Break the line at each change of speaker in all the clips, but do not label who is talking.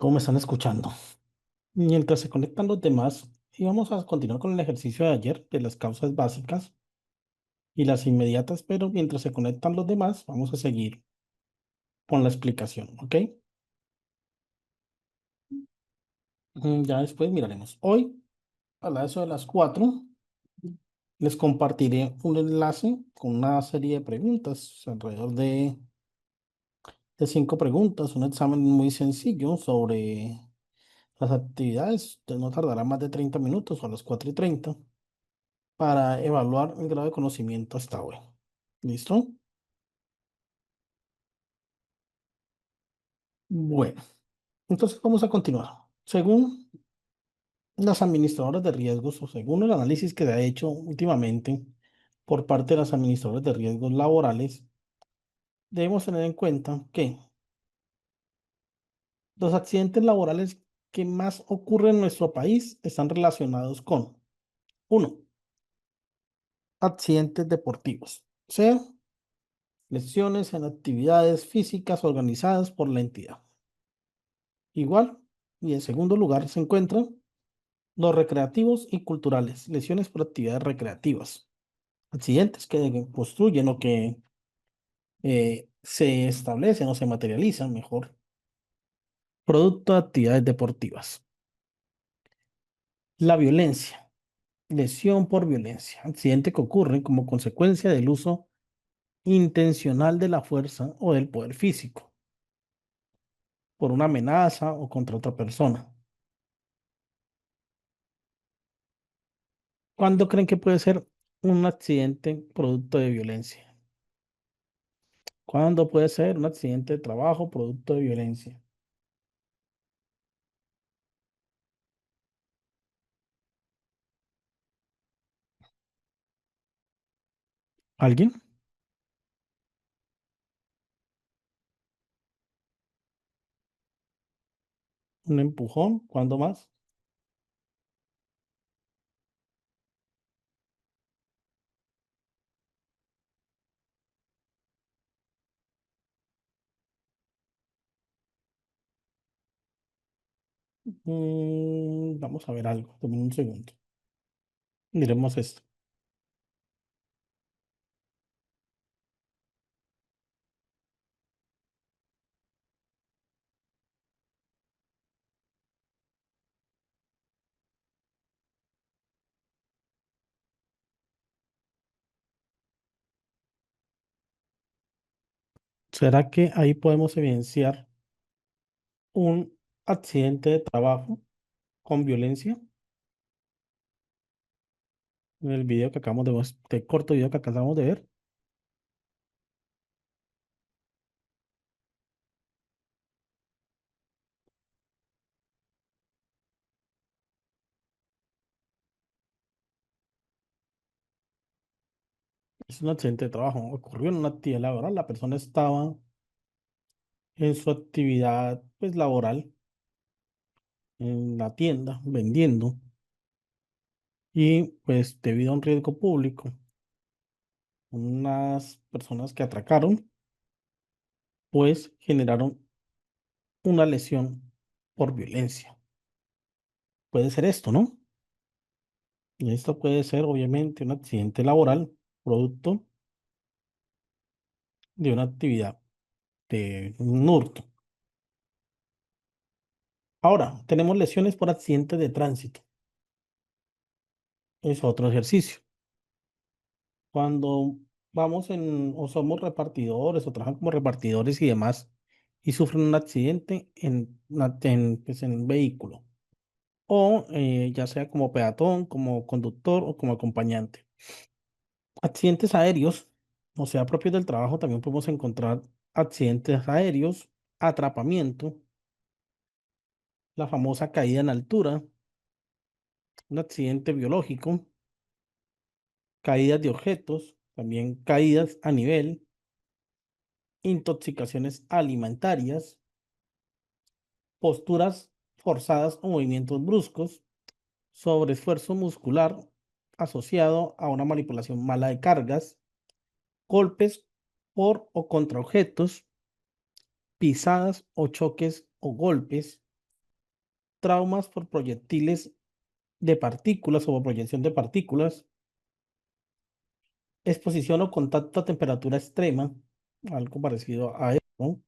¿Cómo me están escuchando? Mientras se conectan los demás, y vamos a continuar con el ejercicio de ayer de las causas básicas y las inmediatas, pero mientras se conectan los demás, vamos a seguir con la explicación, ¿ok? Ya después miraremos. Hoy, a eso de las 4, les compartiré un enlace con una serie de preguntas, alrededor de 5 preguntas, un examen muy sencillo sobre las actividades, no tardará más de 30 minutos o a las 4:30 para evaluar el grado de conocimiento hasta hoy. ¿Listo? Bueno, entonces vamos a continuar. Según las administradoras de riesgos o según el análisis que se ha hecho últimamente por parte de las administradoras de riesgos laborales, debemos tener en cuenta que los accidentes laborales que más ocurren en nuestro país están relacionados con, uno, accidentes deportivos, o sea, lesiones en actividades físicas organizadas por la entidad. Igual, y en segundo lugar se encuentran los recreativos y culturales, lesiones por actividades recreativas, accidentes que construyen o que se establecen o se materializan mejor, producto de actividades deportivas. La violencia, lesión por violencia, accidente que ocurre como consecuencia del uso intencional de la fuerza o del poder físico por una amenaza o contra otra persona. ¿Cuándo creen que puede ser un accidente producto de violencia? ¿Cuándo puede ser un accidente de trabajo producto de violencia? ¿Alguien? ¿Un empujón? ¿Cuándo más? Vamos a ver algo. Dame un segundo. Miremos esto. ¿Será que ahí podemos evidenciar un accidente de trabajo con violencia? En el video que acabamos de ver, este corto video que acabamos de ver. Es un accidente de trabajo. Ocurrió en una actividad laboral. La persona estaba en su actividad pues, laboral en la tienda vendiendo y pues debido a un riesgo público, unas personas que atracaron pues generaron una lesión por violencia. Puede ser esto, ¿no? Y esto puede ser obviamente un accidente laboral producto de una actividad de un hurto. Ahora, tenemos lesiones por accidentes de tránsito. Es otro ejercicio. Cuando vamos o somos repartidores o trabajan como repartidores y demás y sufren un accidente pues, en un vehículo o ya sea como peatón, como conductor o como acompañante. Accidentes aéreos, o sea, propios del trabajo, también podemos encontrar accidentes aéreos, atrapamiento, la famosa caída en altura, un accidente biológico, caídas de objetos, también caídas a nivel, intoxicaciones alimentarias, posturas forzadas o movimientos bruscos, sobreesfuerzo muscular asociado a una manipulación mala de cargas, golpes por o contra objetos, pisadas o choques o golpes, traumas por proyectiles de partículas o por proyección de partículas, exposición o contacto a temperatura extrema, algo parecido a eso.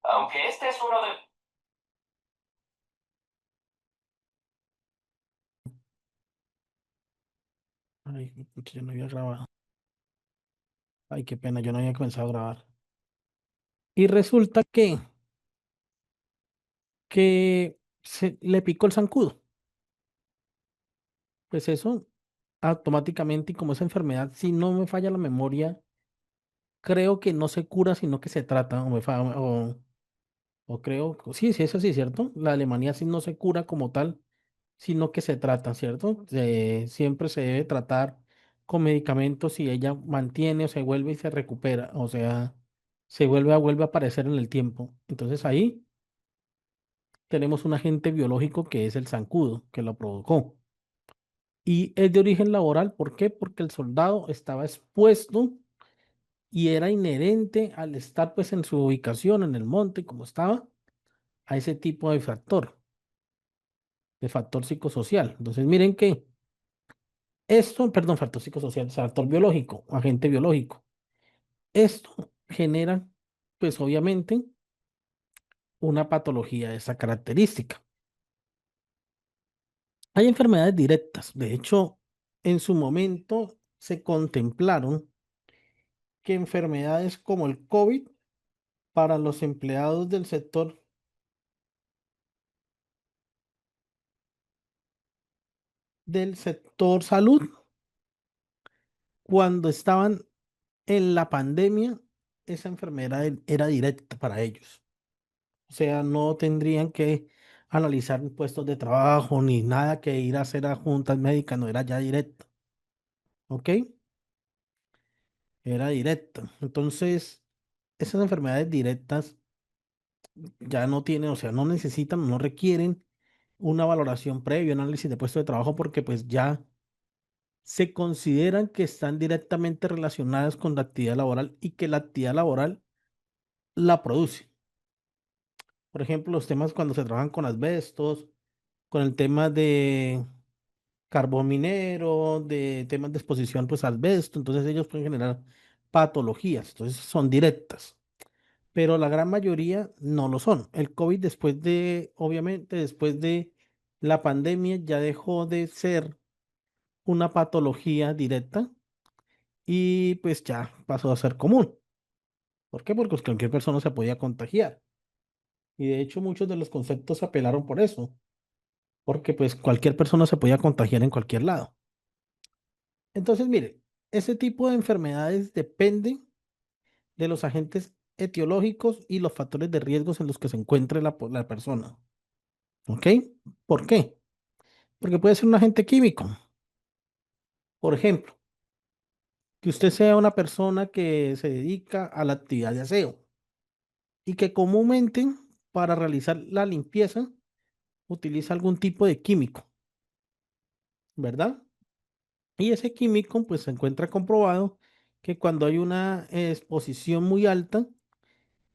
Aunque este es uno de...
Ay, pucha, yo no había grabado. Ay, qué pena, yo no había comenzado a grabar. Y resulta que se le picó el zancudo. Pues eso, automáticamente, y como esa enfermedad, si no me falla la memoria, creo que no se cura, sino que se trata, o creo, sí, sí, es así, ¿cierto? La Alemania sí no se cura como tal, sino que se trata, ¿cierto? Siempre se debe tratar con medicamentos y ella mantiene o se vuelve y se recupera, o sea, vuelve a aparecer en el tiempo. Entonces ahí tenemos un agente biológico que es el zancudo, que lo provocó. Y es de origen laboral, ¿por qué? Porque el soldado estaba expuesto y era inherente al estar pues en su ubicación en el monte, como estaba, a ese tipo de factor psicosocial. Entonces, miren que esto, perdón, factor psicosocial, factor biológico, agente biológico. Esto genera, pues obviamente, una patología de esa característica. Hay enfermedades directas. De hecho, en su momento se contemplaron que enfermedades como el COVID para los empleados del sector salud, cuando estaban en la pandemia, esa enfermedad era directa para ellos. O sea, no tendrían que analizar puestos de trabajo ni nada que ir a hacer a juntas médicas, no era ya directo, ¿ok? Era directo. Entonces, esas enfermedades directas ya no tienen, o sea, no necesitan, no requieren una valoración previa, un análisis de puesto de trabajo, porque pues ya se consideran que están directamente relacionadas con la actividad laboral y que la actividad laboral la produce. Por ejemplo, los temas cuando se trabajan con asbestos, con el tema de carbón minero, de temas de exposición pues al asbesto, entonces ellos pueden generar patologías, entonces son directas, pero la gran mayoría no lo son. El COVID después de, obviamente, después de la pandemia ya dejó de ser una patología directa y pues ya pasó a ser común. ¿Por qué? Porque pues, cualquier persona se podía contagiar. Y de hecho muchos de los conceptos apelaron por eso, porque pues cualquier persona se podía contagiar en cualquier lado. Entonces, mire, ese tipo de enfermedades dependen de los agentes etiológicos y los factores de riesgos en los que se encuentre la persona. ¿Ok? ¿Por qué? Porque puede ser un agente químico. Por ejemplo, que usted sea una persona que se dedica a la actividad de aseo y que comúnmente para realizar la limpieza utiliza algún tipo de químico, ¿verdad? Y ese químico pues se encuentra comprobado que cuando hay una exposición muy alta,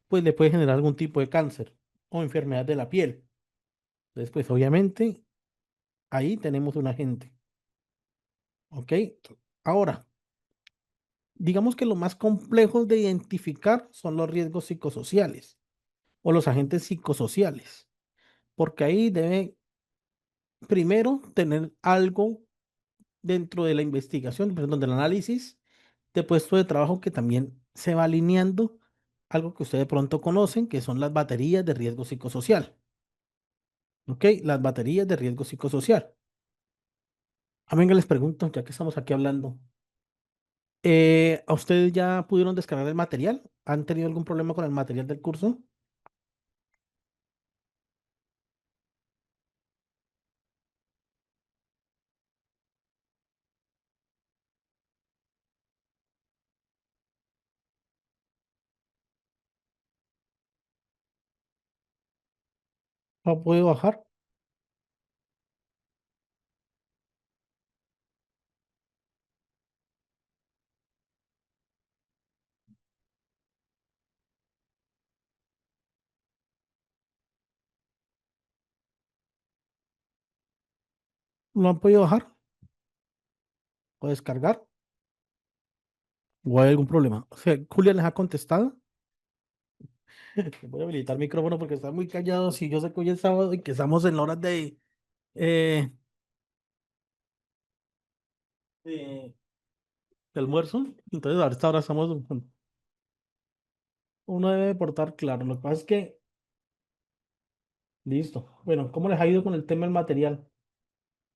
pues le puede generar algún tipo de cáncer o enfermedad de la piel. Entonces, pues obviamente ahí tenemos un agente, ¿ok? Ahora, digamos que lo más complejo de identificar son los riesgos psicosociales o los agentes psicosociales, porque ahí debe primero tener algo dentro de la investigación, perdón, del análisis de puesto de trabajo que también se va alineando algo que ustedes de pronto conocen, que son las baterías de riesgo psicosocial. ¿Ok? Las baterías de riesgo psicosocial. A mí les pregunto, ya que estamos aquí hablando, ¿a ustedes ya pudieron descargar el material? ¿Han tenido algún problema con el material del curso? ¿No han podido bajar? ¿No han podido bajar o descargar? ¿O hay algún problema? O sea, ¿Julia les ha contestado? Voy a habilitar el micrófono porque están muy callados y yo sé que hoy es sábado y que estamos en horas eh, de, de almuerzo. Entonces, ahora estamos. Uno debe portar claro. Lo que pasa es que, listo. Bueno, ¿cómo les ha ido con el tema del material?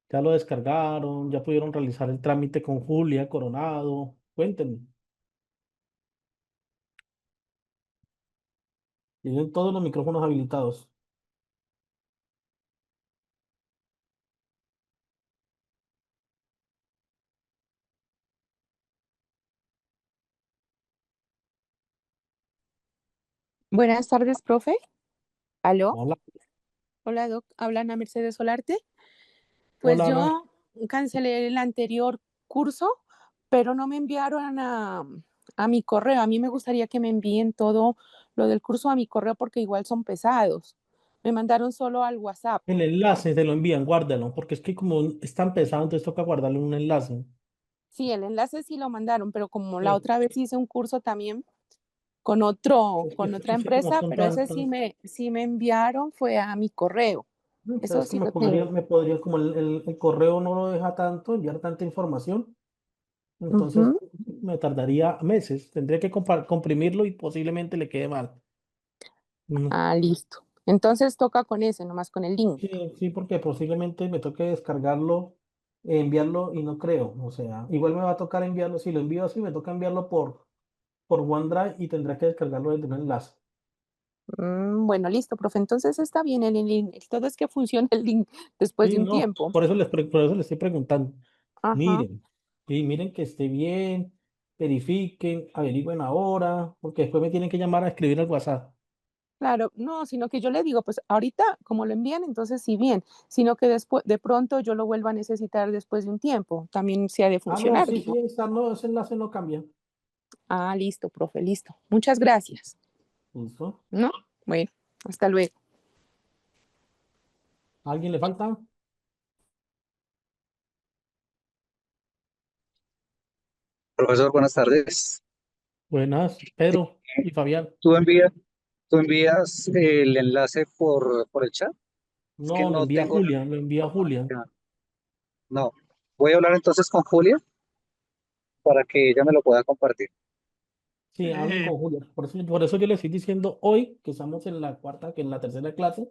¿Ya lo descargaron? ¿Ya pudieron realizar el trámite con Julia Coronado? Cuéntenme. Tienen todos los micrófonos habilitados.
Buenas tardes, profe. ¿Aló?
Hola,
Hola, doc. Habla Ana Mercedes Solarte. Pues
hola Ana.
yo cancelé el anterior curso, pero no me enviaron a mi correo. A mí me gustaría que me envíen todo lo del curso a mi correo porque igual son pesados. Me mandaron solo al WhatsApp.
El enlace te lo envían, guárdalo, porque es que como es tan pesado, entonces toca guardarle un enlace.
Sí, el enlace sí lo mandaron, pero como la
Sí,
otra vez hice un curso también con
es
con otra
es que como
empresa,
son
pero ese
tantos,
sí me enviaron, fue a mi correo.
no, pero
Eso
es que
sí lo tengo.
como el correo no lo deja tanto, enviar tanta información, entonces
Ujú.
me tardaría meses. Tendría que comprimirlo y posiblemente le quede mal. Mm,
Ah, listo. Entonces toca con ese, nomás con el link.
sí, sí, porque posiblemente me toque descargarlo, enviarlo y no creo. O sea, igual me va a tocar enviarlo. Si lo envío así, me toca enviarlo por OneDrive y tendrá que descargarlo desde un enlace.
Bueno, listo, profe. Entonces está bien el link. Todo es que funcione el link después
Sí,
de un
no,
tiempo.
por eso les estoy preguntando.
Ajá,
Miren, y miren que esté bien, verifiquen, averigüen ahora, porque después me tienen que llamar a escribir al WhatsApp.
claro. No, sino que yo le digo, pues ahorita como lo envían, entonces sí bien, sino que después, de pronto yo lo vuelva a necesitar después de un tiempo. También se ha de
Ah, no,
funcionar,
sí, sí,
digo.
ahí está, no, ese enlace no cambia.
Ah, listo, profe, listo. Muchas gracias.
¿Listo?
¿No? Bueno, hasta luego.
¿A alguien le falta?
Profesor, buenas tardes.
Buenas, Pedro y Fabián.
¿Tú envías, tú envías el enlace por el chat? Es que
No,
no tengo la
Lo envía Julia.
información. No. Voy a hablar entonces con Julia para que ella me lo pueda compartir.
Sí, hablen con Julia. Por eso yo les estoy diciendo hoy que estamos en la cuarta, que en la tercera clase,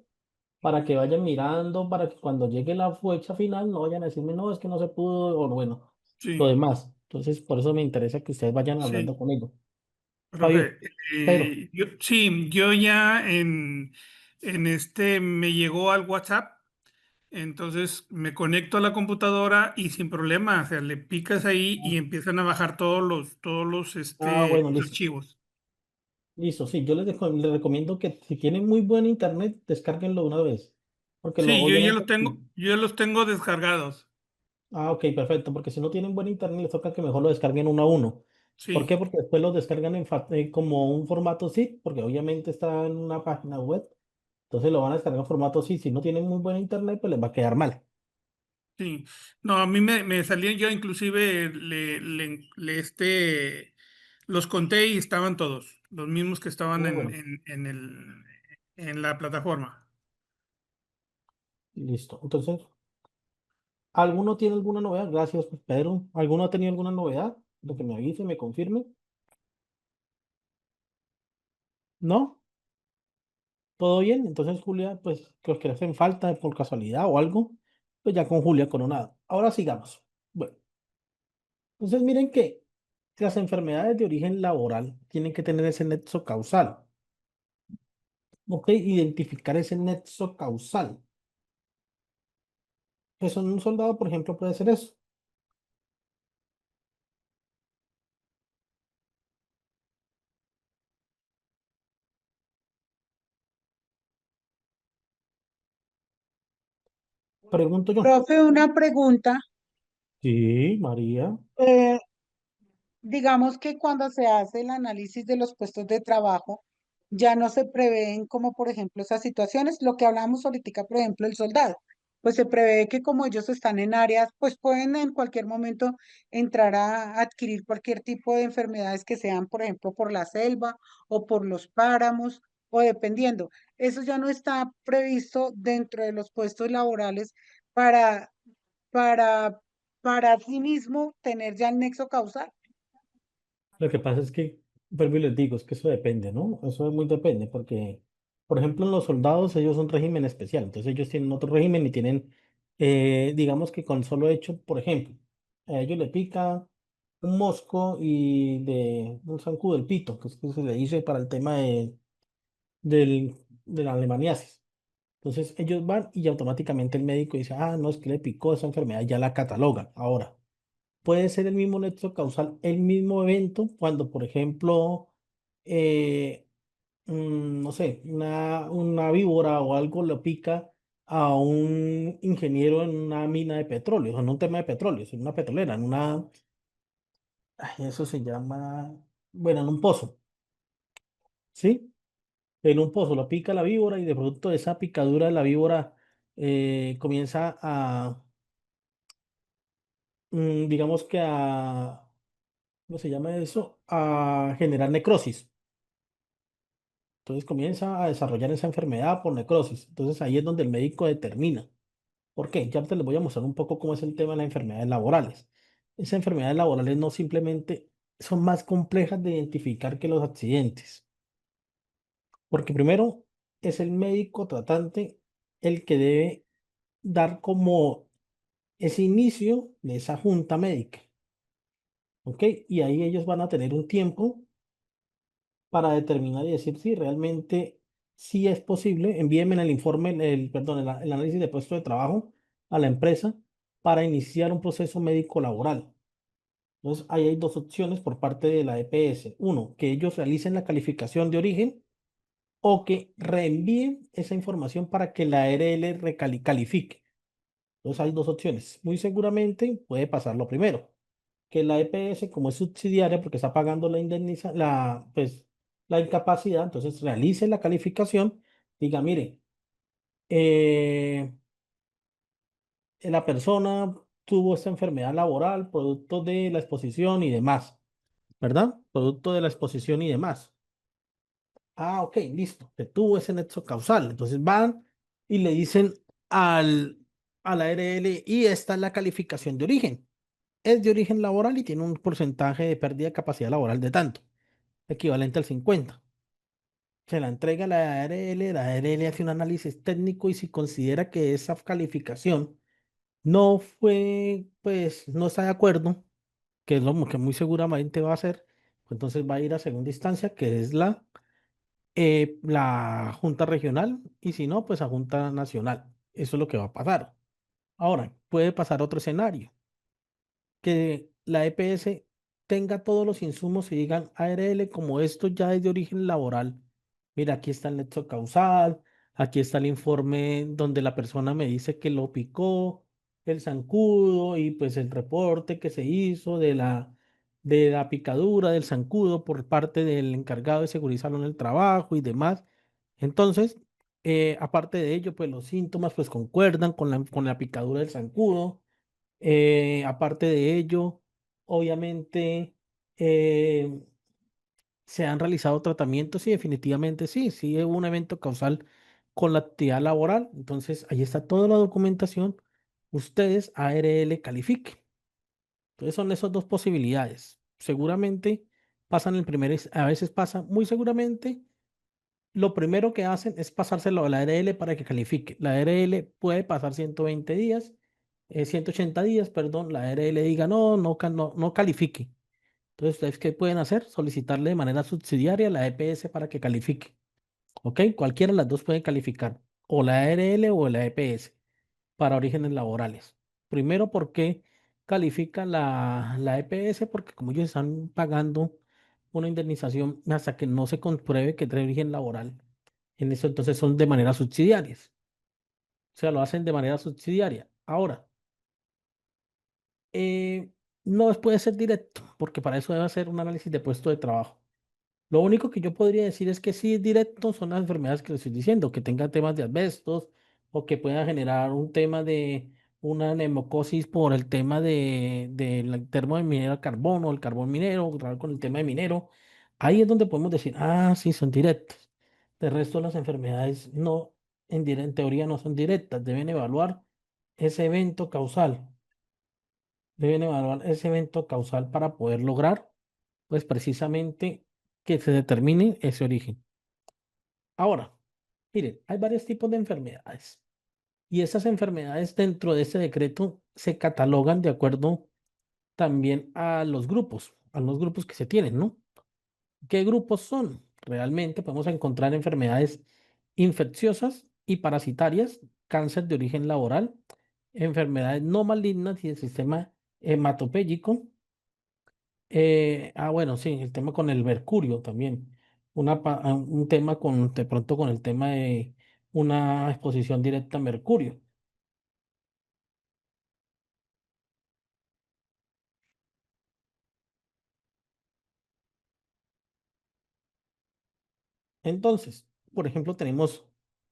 para que vayan mirando, para que cuando llegue la fecha final no vayan a decirme, no, es que no se pudo, o bueno, lo
Sí,
demás. Entonces, por eso me interesa que ustedes vayan hablando
sí,
con ellos. Fabio,
profe.
Pedro,
Sí, yo ya en este me llegó al WhatsApp, entonces me conecto a la computadora y sin problema, o sea, le picas ahí y empiezan a bajar
bueno,
los
listo.
archivos.
Listo, sí, les recomiendo que si tienen muy buen internet, descárguenlo de una vez. Porque
Sí,
obviamente,
yo ya los tengo descargados.
ok, perfecto, porque si no tienen buen internet, les toca que mejor lo descarguen uno a uno. ¿Por qué?
Sí,
Porque después lo descargan como un formato zip, porque obviamente está en una página web. Entonces lo van a descargar en formato zip. Si no tienen muy buen internet, pues les va a quedar mal.
sí. No, a mí me salían, yo inclusive los conté y estaban todos, los mismos que estaban
Bueno,
en la plataforma.
listo. Entonces, ¿alguno tiene alguna novedad? Gracias, Pedro. ¿Alguno ha tenido alguna novedad? Lo que me avise, me confirme. ¿No? ¿Todo bien? Entonces, Julia, pues, que los que le hacen falta por casualidad o algo, pues ya con Julia Coronado. Ahora sigamos. Bueno, entonces miren que las enfermedades de origen laboral tienen que tener ese nexo causal. ¿Ok? Identificar ese nexo causal. Eso en un soldado, por ejemplo, puede ser eso. Pregunto yo.
Profe, una pregunta.
Sí, María.
Eh, digamos que cuando se hace el análisis de los puestos de trabajo, ya no se prevén como, por ejemplo, esas situaciones, lo que hablamos ahorita, por ejemplo, el soldado, pues se prevé que como ellos están en áreas, pues pueden en cualquier momento entrar a adquirir cualquier tipo de enfermedades que sean, por ejemplo, por la selva o por los páramos o dependiendo. Eso ya no está previsto dentro de los puestos laborales para, para, para sí mismo tener ya el nexo causal.
Lo que pasa es que, vuelvo y les digo, es que eso depende, ¿no? Eso es muy depende, porque, por ejemplo, en los soldados, ellos son régimen especial, entonces ellos tienen otro régimen y tienen, digamos que con solo hecho, por ejemplo, a ellos le pica un mosco y de un zancudo del pito, que es que se le dice para el tema del, de la alemaniasis. Entonces ellos van y automáticamente el médico dice, ah, no, es que le picó esa enfermedad, ya la catalogan. Ahora, puede ser el mismo nexo causal, el mismo evento, cuando, por ejemplo, eh, no sé, una víbora o algo le pica a un ingeniero en una mina de petróleo, o en un tema de petróleo, en una petrolera, en una, ay, eso se llama, bueno, en un pozo, ¿sí? En un pozo lo pica la víbora y de producto de esa picadura de la víbora comienza a, digamos que a, ¿cómo se llama eso? A generar necrosis. Entonces comienza a desarrollar esa enfermedad por necrosis. Entonces ahí es donde el médico determina. ¿Por qué? Ya te les voy a mostrar un poco cómo es el tema de las enfermedades laborales. Esas enfermedades laborales no simplemente son más complejas de identificar que los accidentes. Porque primero es el médico tratante el que debe dar como ese inicio de esa junta médica. ¿Ok? Y ahí ellos van a tener un tiempo para determinar y decir si realmente sí es posible. Envíenme el informe, perdón, el análisis de puesto de trabajo a la empresa para iniciar un proceso médico laboral. Entonces, ahí hay dos opciones por parte de la EPS. Uno, que ellos realicen la calificación de origen o que reenvíen esa información para que la ARL califique. Entonces, hay dos opciones. Muy seguramente puede pasar lo primero, que la EPS, como es subsidiaria porque está pagando pues, la incapacidad, entonces realice la calificación, diga, mire, eh, la persona tuvo esta enfermedad laboral producto de la exposición y demás, ¿verdad? Producto de la exposición y demás. Ah, ok, listo, que tuvo ese nexo causal. Entonces van y le dicen a la RL, y esta es la calificación de origen. Es de origen laboral y tiene un porcentaje de pérdida de capacidad laboral de tanto, equivalente al 50. Se la entrega a la ARL hace un análisis técnico y si considera que esa calificación no fue, pues no está de acuerdo, que es lo que muy seguramente va a hacer, pues entonces va a ir a segunda instancia, que es la Junta Regional, y si no, pues a Junta Nacional. Eso es lo que va a pasar. Ahora, puede pasar otro escenario que la EPS tenga todos los insumos y digan, ARL, como esto ya es de origen laboral, mira, aquí está el nexo causal, aquí está el informe donde la persona me dice que lo picó el zancudo y pues el reporte que se hizo de la picadura del zancudo por parte del encargado de segurizarlo en el trabajo y demás. Entonces, aparte de ello, pues los síntomas pues concuerdan con la picadura del zancudo. Aparte de ello, obviamente eh, se han realizado tratamientos y definitivamente sí, sí hubo un evento causal con la actividad laboral. Entonces, ahí está toda la documentación. Ustedes, ARL, califiquen. Entonces, son esas dos posibilidades. Seguramente pasan a veces pasa muy seguramente lo primero que hacen es pasárselo a la ARL para que califique. La ARL puede pasar 120 días, 180 días, perdón, la ARL diga no, no califique. Entonces, ¿ustedes qué pueden hacer? Solicitarle de manera subsidiaria a la EPS para que califique. ¿Ok? Cualquiera de las dos puede calificar, o la ARL o la EPS, para orígenes laborales. Primero, porque califica la EPS, porque como ellos están pagando una indemnización hasta que no se compruebe que trae origen laboral, en eso entonces son de manera subsidiarias. O sea, lo hacen de manera subsidiaria. Ahora, eh, no puede ser directo, porque para eso debe hacer un análisis de puesto de trabajo. Lo único que yo podría decir es que sí, directo son las enfermedades que le estoy diciendo, que tenga temas de asbestos o que pueda generar un tema de una neumocosis por el tema del termo de minero al carbono, el carbón minero, trabajar con el tema de minero. Ahí es donde podemos decir, ah, sí, son directos. De resto, las enfermedades no, en teoría no son directas, deben evaluar ese evento causal, deben evaluar ese evento causal para poder lograr, pues precisamente que se determine ese origen. Ahora, miren, hay varios tipos de enfermedades y esas enfermedades dentro de ese decreto se catalogan de acuerdo también a los grupos que se tienen, ¿no? ¿Qué grupos son? Realmente podemos encontrar enfermedades infecciosas y parasitarias, cáncer de origen laboral, enfermedades no malignas y el sistema hematopéyico. Bueno, sí, el tema con el mercurio también. Un tema de pronto con el tema de una exposición directa a mercurio. Entonces, por ejemplo, tenemos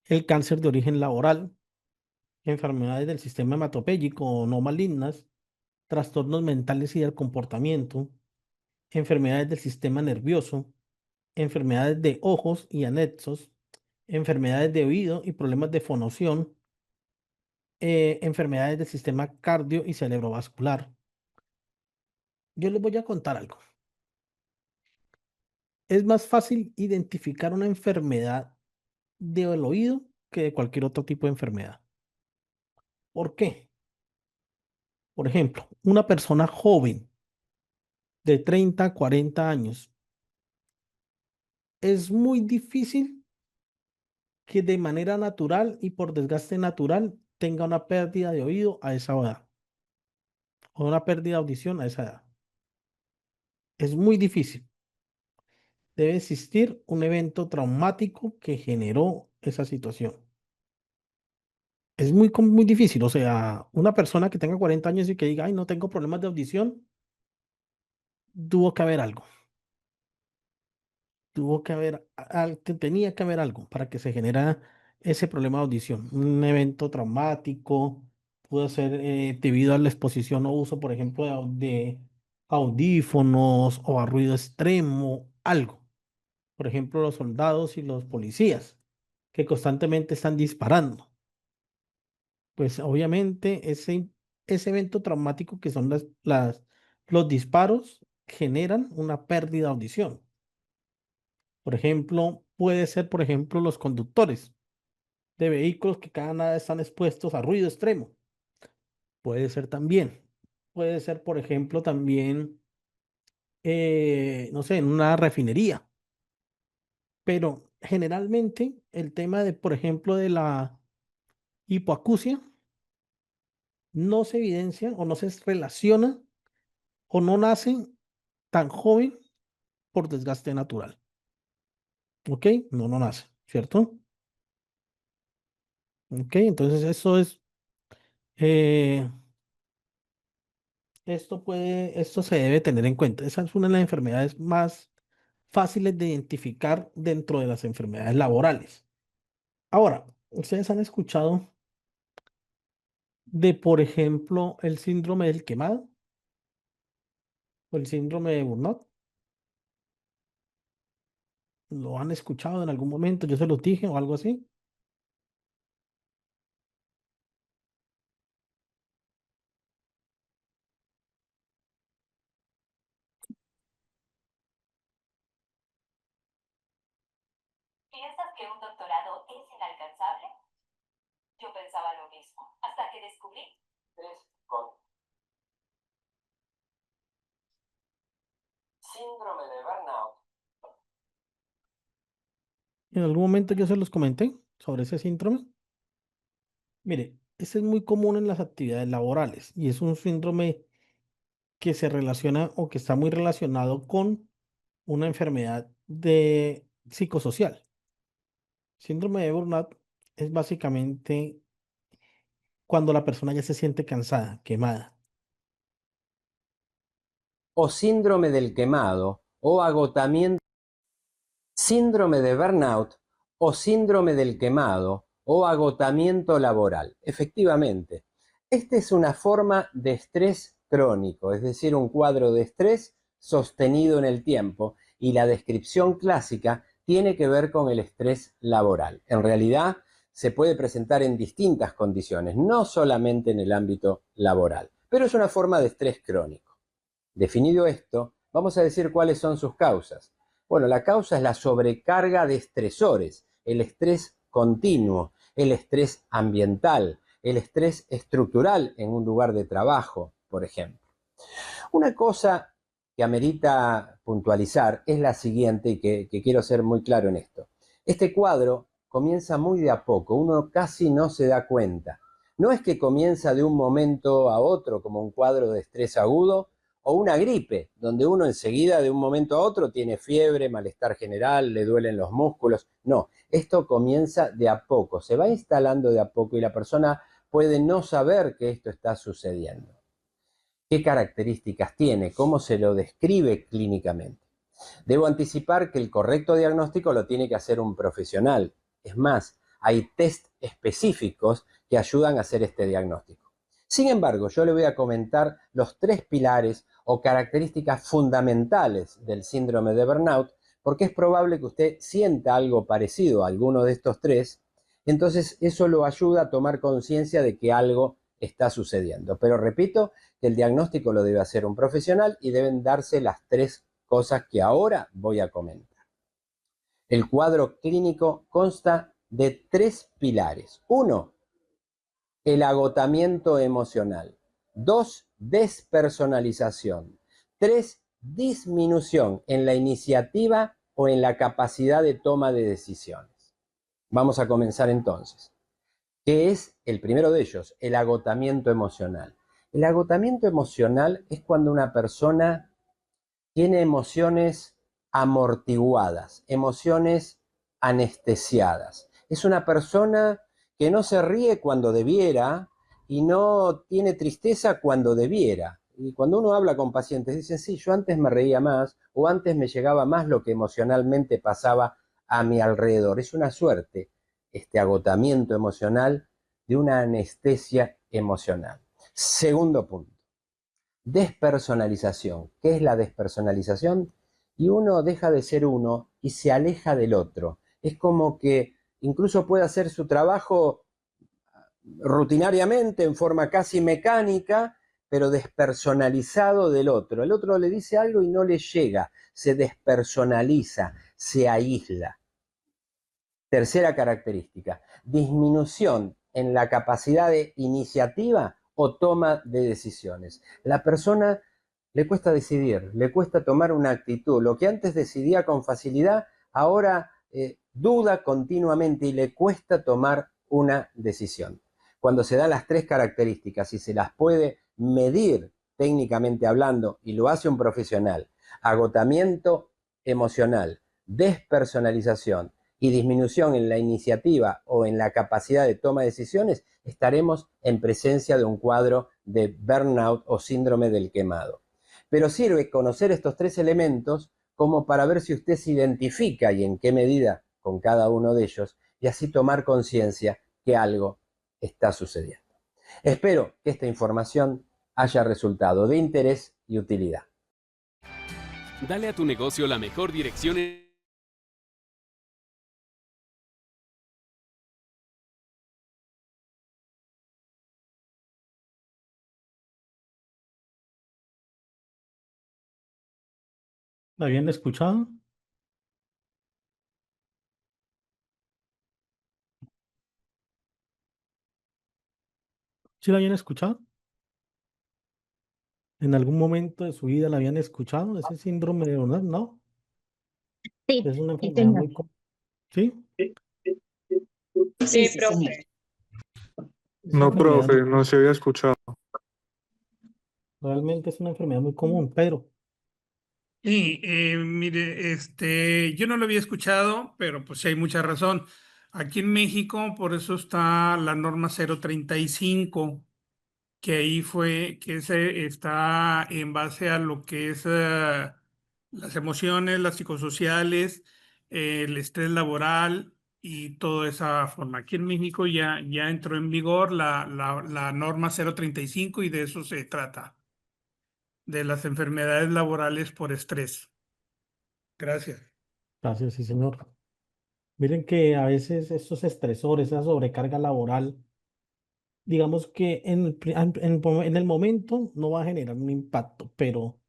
el cáncer de origen laboral, enfermedades del sistema hematopéyico no malignas, trastornos mentales y del comportamiento, enfermedades del sistema nervioso, enfermedades de ojos y anexos, enfermedades de oído y problemas de fonoción, enfermedades del sistema cardio y cerebrovascular. Yo les voy a contar algo. Es más fácil identificar una enfermedad del oído que de cualquier otro tipo de enfermedad. ¿Por qué? Por ejemplo, una persona joven de 30 a 40 años, es muy difícil que de manera natural y por desgaste natural tenga una pérdida de oído a esa edad o una pérdida de audición a esa edad. Es muy difícil. Debe existir un evento traumático que generó esa situación. Es muy difícil. O sea, una persona que tenga 40 años y que diga, ay, no tengo problemas de audición, tuvo que haber algo. Tuvo que haber, tenía que haber algo para que se genera ese problema de audición. Un evento traumático, puede ser debido a la exposición o uso, por ejemplo, de audífonos o a ruido extremo, algo. Por ejemplo, los soldados y los policías que constantemente están disparando. Pues obviamente ese evento traumático que son los disparos generan una pérdida de audición. Por ejemplo, puede ser, por ejemplo, los conductores de vehículos que cada nada están expuestos a ruido extremo. Puede ser también. Puede ser, por ejemplo, también, no sé, en una refinería. Pero generalmente el tema de, por ejemplo, de la hipoacusia no se evidencia o no se relaciona o no nace tan joven por desgaste natural. ¿Ok? No, no nace, ¿cierto? ¿Ok? Entonces eh, esto se debe tener en cuenta. Esa es una de las enfermedades más fáciles de identificar dentro de las enfermedades laborales. Ahora, ¿ustedes han escuchado de, por ejemplo, el síndrome del quemado o el síndrome de Burnout? ¿Lo han escuchado en algún momento? Yo se los dije o algo así.
¿Piensas que un doctorado es inalcanzable? Yo pensaba lo mismo, hasta que descubrí 3 síndrome de burnout.
En algún momento yo se los comenté sobre ese síndrome. Mire, este es muy común en las actividades laborales y es un síndrome que se relaciona o que está muy relacionado con una enfermedad de psicosocial. Síndrome de burnout es básicamente cuando la persona ya se siente cansada, quemada.
O síndrome del quemado o agotamiento. Síndrome de burnout o síndrome del quemado o agotamiento laboral. Efectivamente, esta es una forma de estrés crónico, es decir, un cuadro de estrés sostenido en el tiempo, y la descripción clásica tiene que ver con el estrés laboral. En realidad, se puede presentar en distintas condiciones, no solamente en el ámbito laboral, pero es una forma de estrés crónico. Definido esto, vamos a decir cuáles son sus causas. Bueno, la causa es la sobrecarga de estresores, el estrés continuo, el estrés ambiental, el estrés estructural en un lugar de trabajo, por ejemplo. Una cosa que amerita puntualizar es la siguiente, y que quiero ser muy claro en esto. Este cuadro comienza muy de a poco, uno casi no se da cuenta. No es que comienza de un momento a otro como un cuadro de estrés agudo o una gripe, donde uno enseguida de un momento a otro tiene fiebre, malestar general, le duelen los músculos. No, esto comienza de a poco, se va instalando de a poco y la persona puede no saber que esto está sucediendo. ¿Qué características tiene? ¿Cómo se lo describe clínicamente? Debo anticipar que el correcto diagnóstico lo tiene que hacer un profesional. Es más, hay test específicos que ayudan a hacer este diagnóstico. Sin embargo, yo le voy a comentar los 3 pilares o características fundamentales del síndrome de burnout, porque es probable que usted sienta algo parecido a alguno de estos 3, entonces eso lo ayuda a tomar conciencia de que algo está sucediendo. Pero repito que el diagnóstico lo debe hacer un profesional y deben darse las 3 cosas que ahora voy a comentar. El cuadro clínico consta de 3 pilares. 1, el agotamiento emocional. 2, despersonalización. 3, disminución en la iniciativa o en la capacidad de toma de decisiones. Vamos a comenzar entonces. ¿Qué es el primero de ellos? El agotamiento emocional. El agotamiento emocional es cuando una persona tiene emociones amortiguadas, emociones anestesiadas. Es una persona que no se ríe cuando debiera y no tiene tristeza cuando debiera. Y cuando uno habla con pacientes, dicen, sí, yo antes me reía más o antes me llegaba más lo que emocionalmente pasaba a mi alrededor. Es una suerte este agotamiento emocional de una anestesia emocional. Segundo punto. Despersonalización. ¿Qué es la despersonalización? Y uno deja de ser uno y se aleja del otro. Es como que incluso puede hacer su trabajo rutinariamente, en forma casi mecánica, pero despersonalizado del otro. El otro le dice algo y no le llega, se despersonaliza, se aísla. Tercera característica, disminución en la capacidad de iniciativa o toma de decisiones. La persona le cuesta decidir, le cuesta tomar una actitud. Lo que antes decidía con facilidad, ahora duda continuamente y le cuesta tomar una decisión. Cuando se dan las 3 características y se las puede medir técnicamente hablando y lo hace un profesional, agotamiento emocional, despersonalización y disminución en la iniciativa o en la capacidad de toma de decisiones, estaremos en presencia de un cuadro de burnout o síndrome del quemado. Pero sirve conocer estos 3 elementos como para ver si usted se identifica y en qué medida con cada uno de ellos, y así tomar conciencia que algo está sucediendo. Espero que esta información haya resultado de interés y utilidad.
Dale a tu negocio la mejor dirección
¿La habían escuchado? ¿Sí la habían escuchado? ¿En algún momento de su vida la habían escuchado? Ese síndrome de Down, ¿no?
Sí,
Es una
sí,
enfermedad
señor.
muy común. ¿Sí?
Sí, sí, señor.
Es una
No,
enfermedad,
profe, no se había escuchado.
realmente es una enfermedad muy común, Pedro.
Y mire, yo no lo había escuchado, pero pues sí hay mucha razón. Aquí en México, por eso está la norma 035, que ahí fue, que se está en base a lo que es las emociones, las psicosociales, el estrés laboral y toda esa forma. Aquí en México ya entró en vigor la norma 035 y de eso se trata, de las enfermedades laborales por estrés. Gracias.
Gracias, sí, señor. Miren que a veces estos estresores, esa sobrecarga laboral, digamos que en el momento no va a generar un impacto, pero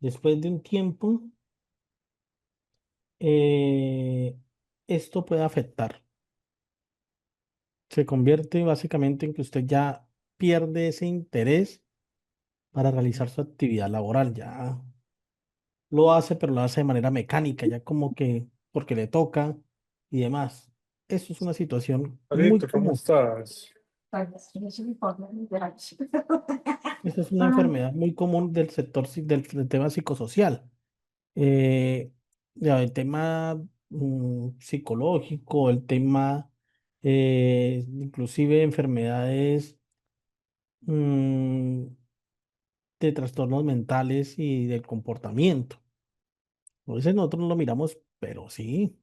después de un tiempo, eh, esto puede afectar. Se convierte básicamente en que usted ya pierde ese interés para realizar su actividad laboral. Ya lo hace, pero lo hace de manera mecánica, ya como que porque le toca y demás. Eso es una situación muy
Alito, ¿cómo
común.
estás?
Esa es una enfermedad muy común del sector del tema psicosocial. Eh, ya, el tema psicológico, el tema inclusive enfermedades mm, de trastornos mentales y del comportamiento. A veces nosotros no lo miramos, pero sí.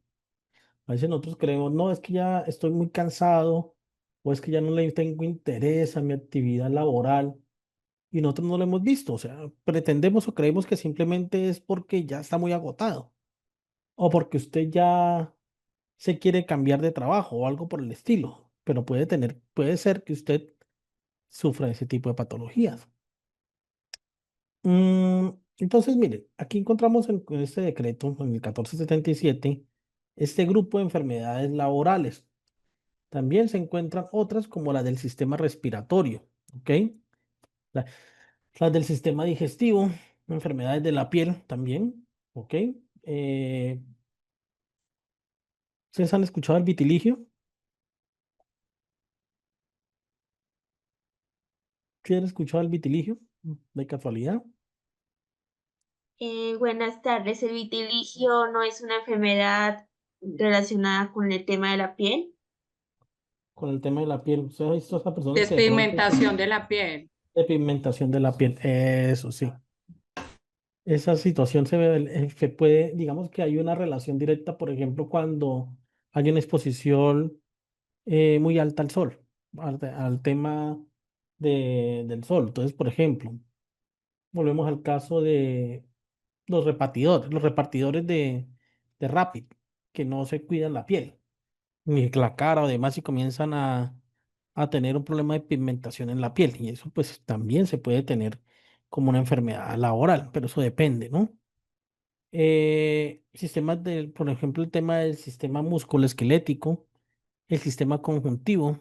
A veces nosotros creemos, no, es que ya estoy muy cansado o es que ya no le tengo interés a mi actividad laboral y nosotros no lo hemos visto. O sea, pretendemos o creemos que simplemente es porque ya está muy agotado o porque usted ya se quiere cambiar de trabajo o algo por el estilo, pero puede ser que usted sufra ese tipo de patologías. Entonces, mire, aquí encontramos en este decreto, en el 1477, este grupo de enfermedades laborales. También se encuentran otras como la del sistema respiratorio, ¿ok? La- las del sistema digestivo, enfermedades de la piel también, ¿ok? Eh, ¿Ustedes han escuchado el vitiligio? ¿Sí han escuchado el vitiligio? De casualidad,
Buenas tardes. ¿El vitiligio no es una enfermedad relacionada con el tema de la piel?
con el tema de la piel. ¿Usted ha visto a estas personas que de pronto
Despigmentación de la piel.
de pigmentación de la piel? Eso sí. Esa situación se puede, digamos que hay una relación directa, por ejemplo, cuando hay una exposición muy alta al sol, al tema del sol. Entonces, por ejemplo, volvemos al caso de los repartidores de Rapid, que no se cuidan la piel, ni la cara o demás, y comienzan a tener un problema de pigmentación en la piel. Y eso pues también se puede tener como una enfermedad laboral, pero eso depende, ¿no? Sistemas por ejemplo, el tema del sistema musculoesquelético, el sistema conjuntivo.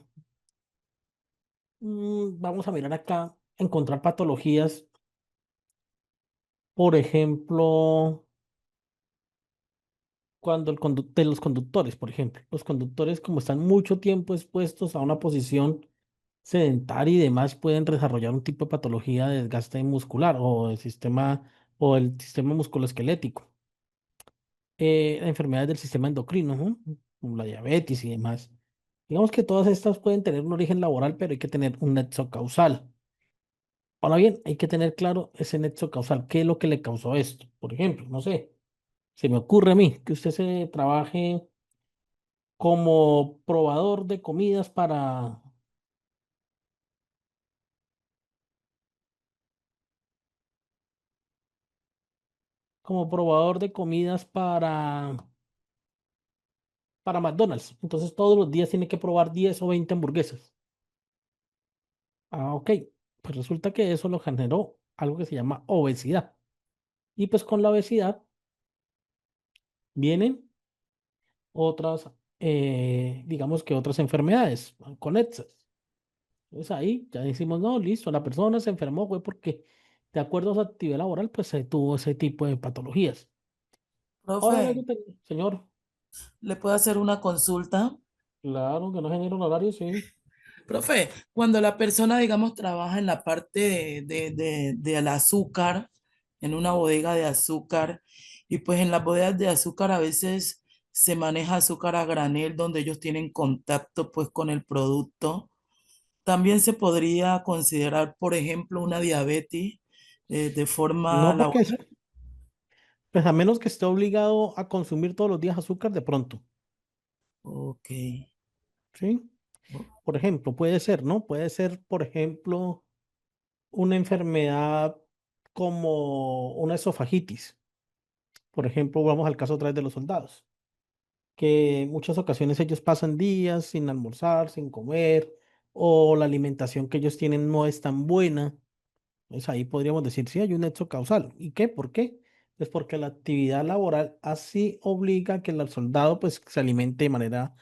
Vamos a mirar acá, encontrar patologías, por ejemplo, cuando de los conductores, por ejemplo, los conductores como están mucho tiempo expuestos a una posición sedentaria y demás, pueden desarrollar un tipo de patología de desgaste muscular o el sistema musculoesquelético. Enfermedades del sistema endocrino, ¿no? Como la diabetes y demás. Digamos que todas estas pueden tener un origen laboral, pero hay que tener un nexo causal. Ahora bien, hay que tener claro ese nexo causal. ¿Qué es lo que le causó esto? Por ejemplo, no sé, se me ocurre a mí que usted se trabaje como probador de comidas como probador de comidas para McDonald's. Entonces todos los días tiene que probar 10 o 20 hamburguesas. Ah, ok. Pues resulta que eso lo generó algo que se llama obesidad. Y pues con la obesidad vienen otras, digamos que otras enfermedades conexas. Entonces ahí ya decimos, no, listo, la persona se enfermó, fue porque de acuerdo a su actividad laboral, pues se tuvo ese tipo de patologías. Ahora,
Profe,
señor,
¿le puedo hacer una consulta?
claro que no genera un horario, sí.
Profe, cuando la persona, digamos, trabaja en la parte del azúcar, en una bodega de azúcar, y pues en las bodegas de azúcar a veces se maneja azúcar a granel donde ellos tienen contacto pues con el producto. También se podría considerar, por ejemplo, una diabetes de forma
No porque es,
laboral.
pues a menos que esté obligado a consumir todos los días azúcar de pronto,
Ok.
¿sí? Por ejemplo, puede ser, ¿no? Puede ser, por ejemplo, una enfermedad como una esofagitis. Por ejemplo, vamos al caso otra vez de los soldados, que en muchas ocasiones ellos pasan días sin almorzar, sin comer, o la alimentación que ellos tienen no es tan buena. Pues ahí podríamos decir, sí, hay un nexo causal. ¿Y qué? ¿Por qué? Pues porque la actividad laboral así obliga a que el soldado pues se alimente de manera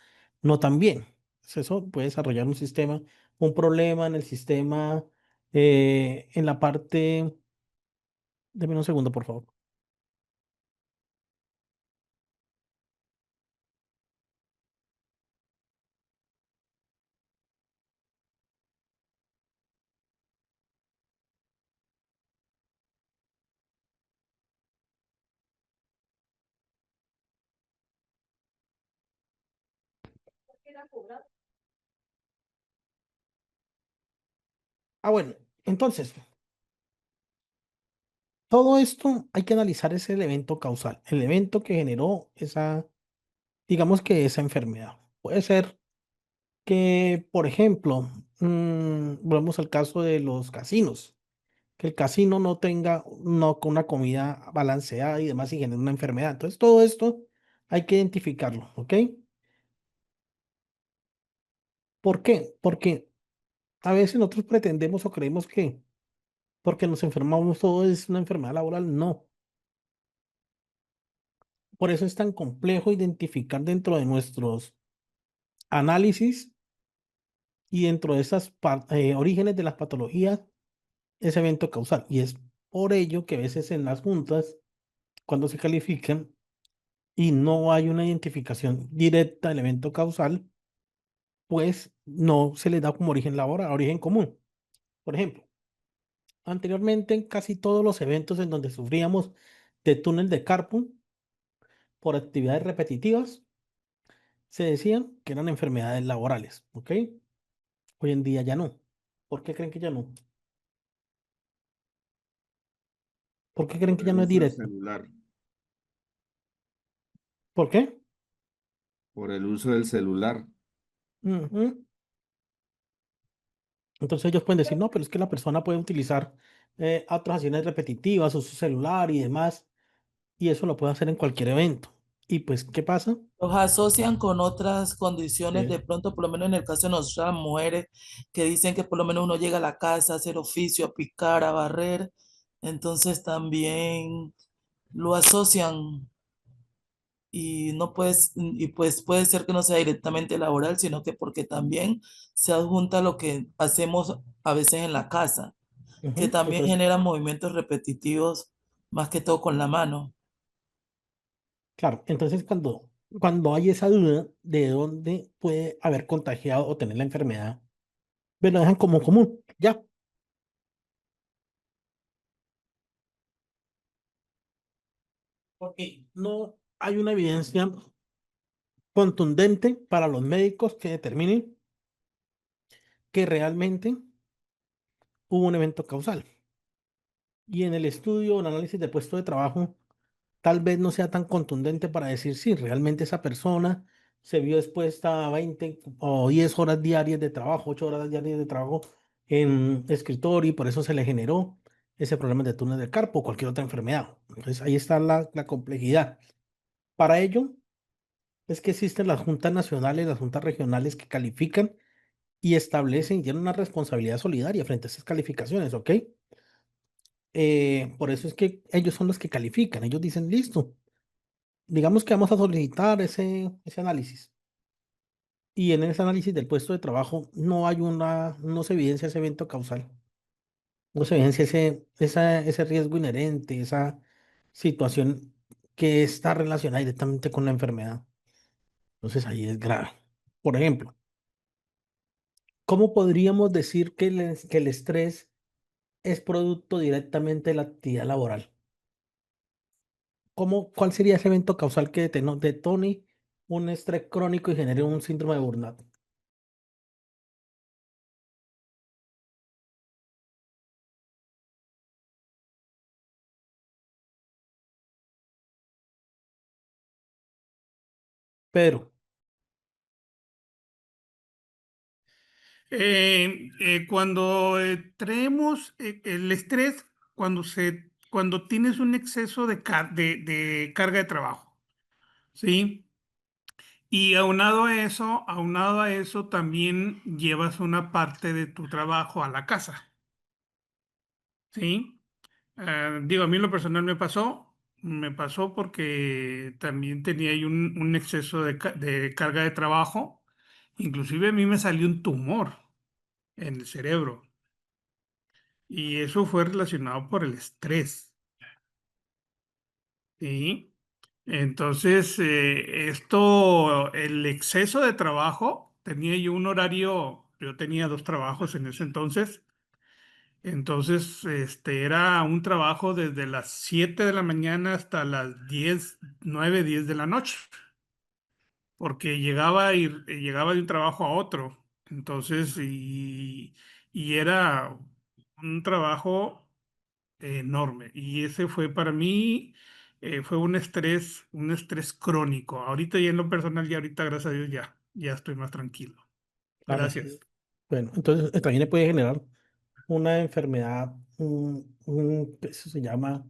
no tan bien. Pues eso puede desarrollar un sistema, un problema en el sistema, en la parte, deme un segundo, por favor. Ah, bueno, entonces, todo esto hay que analizar ese evento causal, el evento que generó esa, digamos que esa enfermedad. Puede ser que, por ejemplo, volvemos al caso de los casinos, que el casino no tenga una comida balanceada y demás y genere una enfermedad. Entonces, todo esto hay que identificarlo, ¿ok? ¿Por qué? Porque a veces nosotros pretendemos o creemos que porque nos enfermamos todo es una enfermedad laboral. No. Por eso es tan complejo identificar dentro de nuestros análisis y dentro de esas orígenes de las patologías ese evento causal. Y es por ello que a veces en las juntas, cuando se califican y no hay una identificación directa del evento causal, pues no se le da como origen laboral, origen común. Por ejemplo, anteriormente en casi todos los eventos en donde sufríamos de túnel de carpo por actividades repetitivas, se decían que eran enfermedades laborales, ¿ok? Hoy en día ya no. ¿Por qué creen que ya no? ¿Por qué creen
Por
que ya
el
no es
uso del
directo?
celular,
¿Por qué?
por el uso del celular.
Ujú. Entonces ellos pueden decir, no, pero es que la persona puede utilizar otras acciones repetitivas o su celular y demás, y eso lo puede hacer en cualquier evento. Y pues, ¿qué pasa?
Los asocian con otras condiciones,
Sí.
de pronto, por lo menos en el caso de nosotras mujeres, que dicen que por lo menos uno llega a la casa a hacer oficio, a picar, a barrer, entonces también lo asocian y no puedes, y pues puede ser que no sea directamente laboral, sino que porque también se adjunta lo que hacemos a veces en la casa, que
Ujú,
también
entonces,
genera movimientos repetitivos, más que todo con la mano.
claro, entonces cuando hay esa duda de dónde puede haber contagiado o tener la enfermedad, pues lo dejan como común, ya, porque no hay una evidencia contundente para los médicos que determinen que realmente hubo un evento causal. Y en el estudio o el análisis de puesto de trabajo, tal vez no sea tan contundente para decir si realmente esa persona se vio expuesta a 20 o 10 horas diarias de trabajo, 8 horas diarias de trabajo en escritorio y por eso se le generó ese problema de túnel del carpo o cualquier otra enfermedad. Entonces ahí está la complejidad. Para ello es que existen las juntas nacionales, las juntas regionales que califican y establecen y tienen una responsabilidad solidaria frente a esas calificaciones, ¿ok? Por eso es que ellos son los que califican. Ellos dicen, listo, digamos que vamos a solicitar ese análisis. Y en ese análisis del puesto de trabajo no se evidencia ese evento causal, no se evidencia ese riesgo inherente, esa situación que está relacionada directamente con la enfermedad. Entonces ahí es grave. Por ejemplo, ¿cómo podríamos decir que el estrés es producto directamente de la actividad laboral? ¿Cuál sería ese evento causal que detone un estrés crónico y genere un síndrome de burnout? Pero,
Cuando traemos el estrés, cuando tienes un exceso de carga de trabajo, ¿sí? Y aunado a eso, también llevas una parte de tu trabajo a la casa, ¿sí? Digo, a mí en lo personal me pasó porque también tenía ahí un exceso de carga de trabajo. Inclusive a mí me salió un tumor en el cerebro y eso fue relacionado por el estrés, ¿sí? Entonces, el exceso de trabajo, tenía yo un horario, yo tenía dos trabajos en ese entonces, era un trabajo desde las 7 de la mañana hasta las 10 de la noche, porque llegaba de un trabajo a otro. Entonces, y era un trabajo enorme. Y ese fue para mí, fue un estrés crónico. Ahorita ya en lo personal, ya ahorita, gracias a Dios, ya estoy más tranquilo.
claro,
Gracias.
bueno, entonces también le puede generar una enfermedad, eso se llama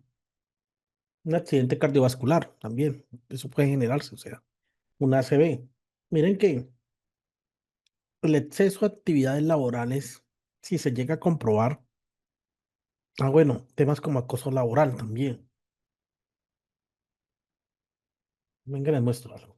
un accidente cardiovascular también. Eso puede generarse, o sea, una ACV. Miren que el exceso de actividades laborales, si se llega a comprobar, bueno, temas como acoso laboral también. Venga, les muestro algo.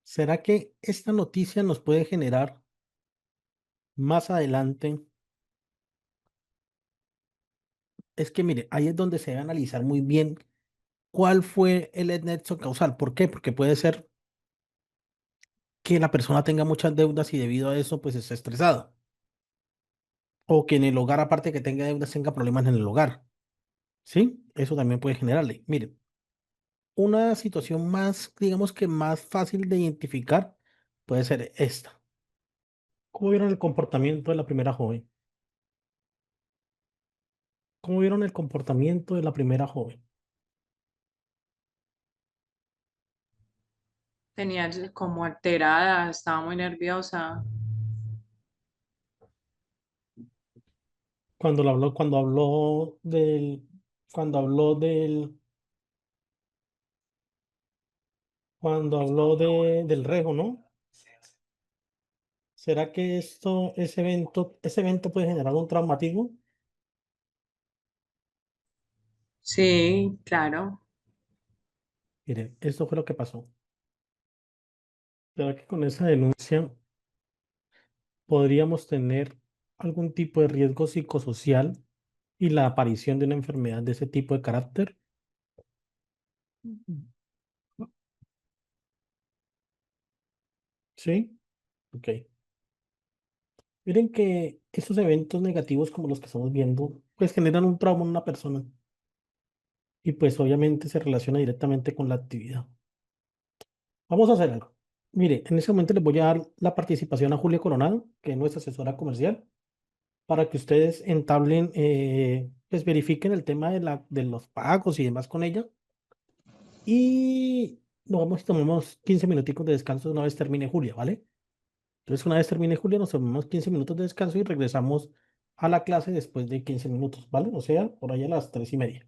¿Será que esta noticia nos puede generar más adelante? Es que mire, ahí es donde se debe analizar muy bien cuál fue el nexo causal. ¿Por qué? Porque puede ser que la persona tenga muchas deudas y debido a eso pues esté estresada. O que en el hogar, aparte que tenga deudas, tenga problemas en el hogar. ¿Sí? Eso también puede generarle. Mire, una situación más, digamos que más fácil de identificar puede ser esta. ¿Cómo vieron el comportamiento de la primera joven? ¿Cómo vieron el comportamiento de la primera joven?
Tenía como alterada, estaba muy nerviosa.
Cuando cuando habló del, cuando habló del rego, ¿no? ¿Será que ese evento puede generar un traumatismo?
Sí, claro.
Mire, esto fue lo que pasó. ¿Será que con esa denuncia podríamos tener algún tipo de riesgo psicosocial y la aparición de una enfermedad de ese tipo de carácter? ¿Sí? Ok. Miren que esos eventos negativos como los que estamos viendo, pues generan un trauma en una persona y pues obviamente se relaciona directamente con la actividad. Vamos a hacer algo. Mire, en ese momento les voy a dar la participación a Julia Coronado, que es nuestra asesora comercial, para que ustedes entablen, pues verifiquen el tema de los pagos y demás con ella. Y nos vamos y tomamos 15 minuticos de descanso una vez termine Julia, ¿vale? Entonces, una vez termine Julia, nos tomamos 15 minutos de descanso y regresamos a la clase después de 15 minutos, ¿vale? O sea, por ahí a las 3:30.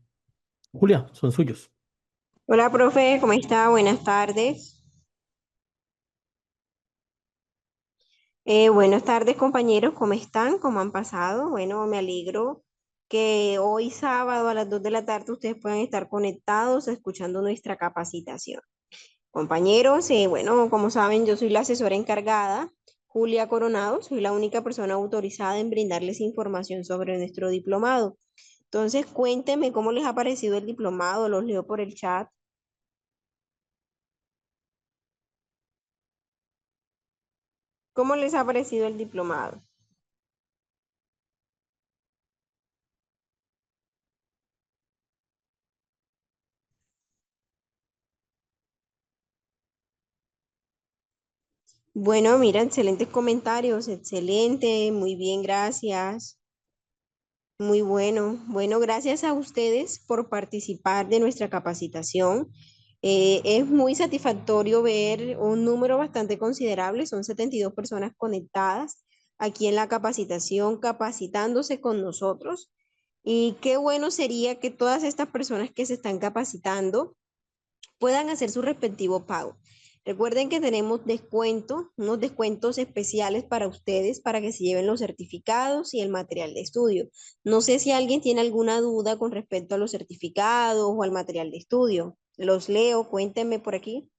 Julia, son suyos.
Hola, profe, ¿cómo está? Buenas tardes. Buenas tardes, compañeros, ¿cómo están? ¿Cómo han pasado? Bueno, me alegro que hoy sábado a las 2 de la tarde ustedes puedan estar conectados escuchando nuestra capacitación. Compañeros, bueno, como saben, yo soy la asesora encargada, Julia Coronado, soy la única persona autorizada en brindarles información sobre nuestro diplomado. Entonces, cuéntenme cómo les ha parecido el diplomado, los leo por el chat. ¿Cómo les ha parecido el diplomado? Bueno, mira, excelentes comentarios, excelente, muy bien, gracias. Muy bueno. Bueno, gracias a ustedes por participar de nuestra capacitación. Es muy satisfactorio ver un número bastante considerable, son 72 personas conectadas aquí en la capacitación, capacitándose con nosotros. Y qué bueno sería que todas estas personas que se están capacitando puedan hacer su respectivo pago. Recuerden que tenemos descuento, unos descuentos especiales para ustedes para que se lleven los certificados y el material de estudio. No sé si alguien tiene alguna duda con respecto a los certificados o al material de estudio. Los leo, cuéntenme por aquí.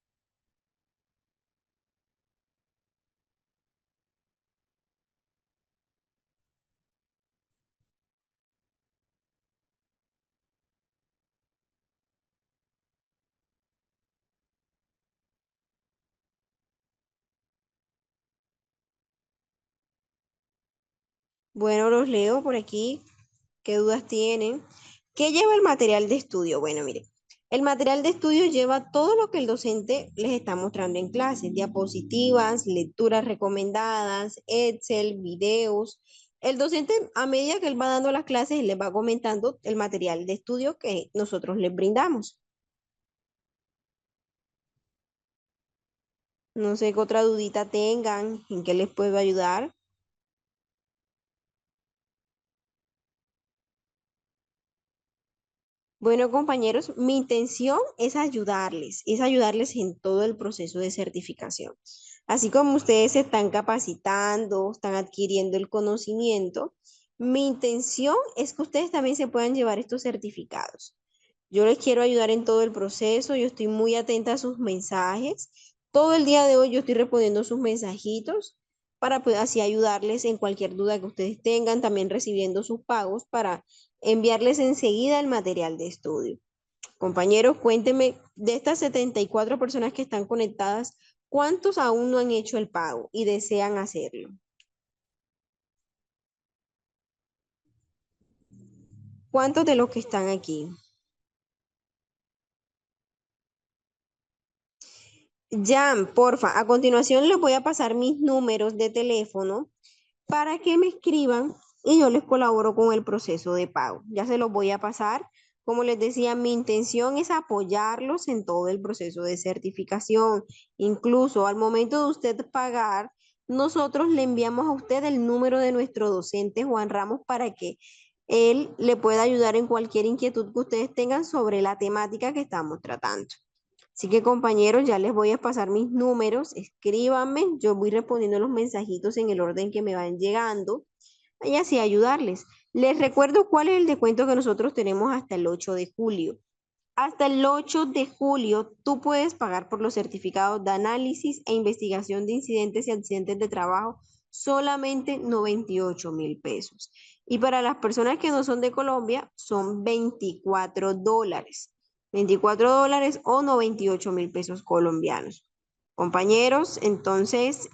Bueno, los leo por aquí. ¿Qué dudas tienen? ¿Qué lleva el material de estudio? Bueno, mire, el material de estudio lleva todo lo que el docente les está mostrando en clase, diapositivas, lecturas recomendadas, Excel, videos. El docente, a medida que él va dando las clases, él les va comentando el material de estudio que nosotros les brindamos. No sé qué otra dudita tengan, en qué les puedo ayudar. Bueno, compañeros, mi intención es ayudarles en todo el proceso de certificación. Así como ustedes se están capacitando, están adquiriendo el conocimiento, mi intención es que ustedes también se puedan llevar estos certificados. Yo les quiero ayudar en todo el proceso, yo estoy muy atenta a sus mensajes. Todo el día de hoy yo estoy respondiendo sus mensajitos para pues, así ayudarles en cualquier duda que ustedes tengan, también recibiendo sus pagos para enviarles enseguida el material de estudio. Compañeros, cuéntenme, de estas 74 personas que están conectadas, ¿cuántos aún no han hecho el pago y desean hacerlo? ¿Cuántos de los que están aquí? Jan, porfa, a continuación les voy a pasar mis números de teléfono para que me escriban y yo les colaboro con el proceso de pago. Ya se los voy a pasar. Como les decía, mi intención es apoyarlos en todo el proceso de certificación. Incluso al momento de usted pagar, nosotros le enviamos a usted el número de nuestro docente Juan Ramos para que él le pueda ayudar en cualquier inquietud que ustedes tengan sobre la temática que estamos tratando. Así que compañeros, ya les voy a pasar mis números, escríbanme, yo voy respondiendo los mensajitos en el orden que me van llegando y así ayudarles. Les recuerdo cuál es el descuento que nosotros tenemos hasta el 8 de julio. Hasta el 8 de julio tú puedes pagar por los certificados de análisis e investigación de incidentes y accidentes de trabajo solamente 98.000 pesos. Y para las personas que no son de Colombia son $24. $24 o 98.000 pesos colombianos. Compañeros, entonces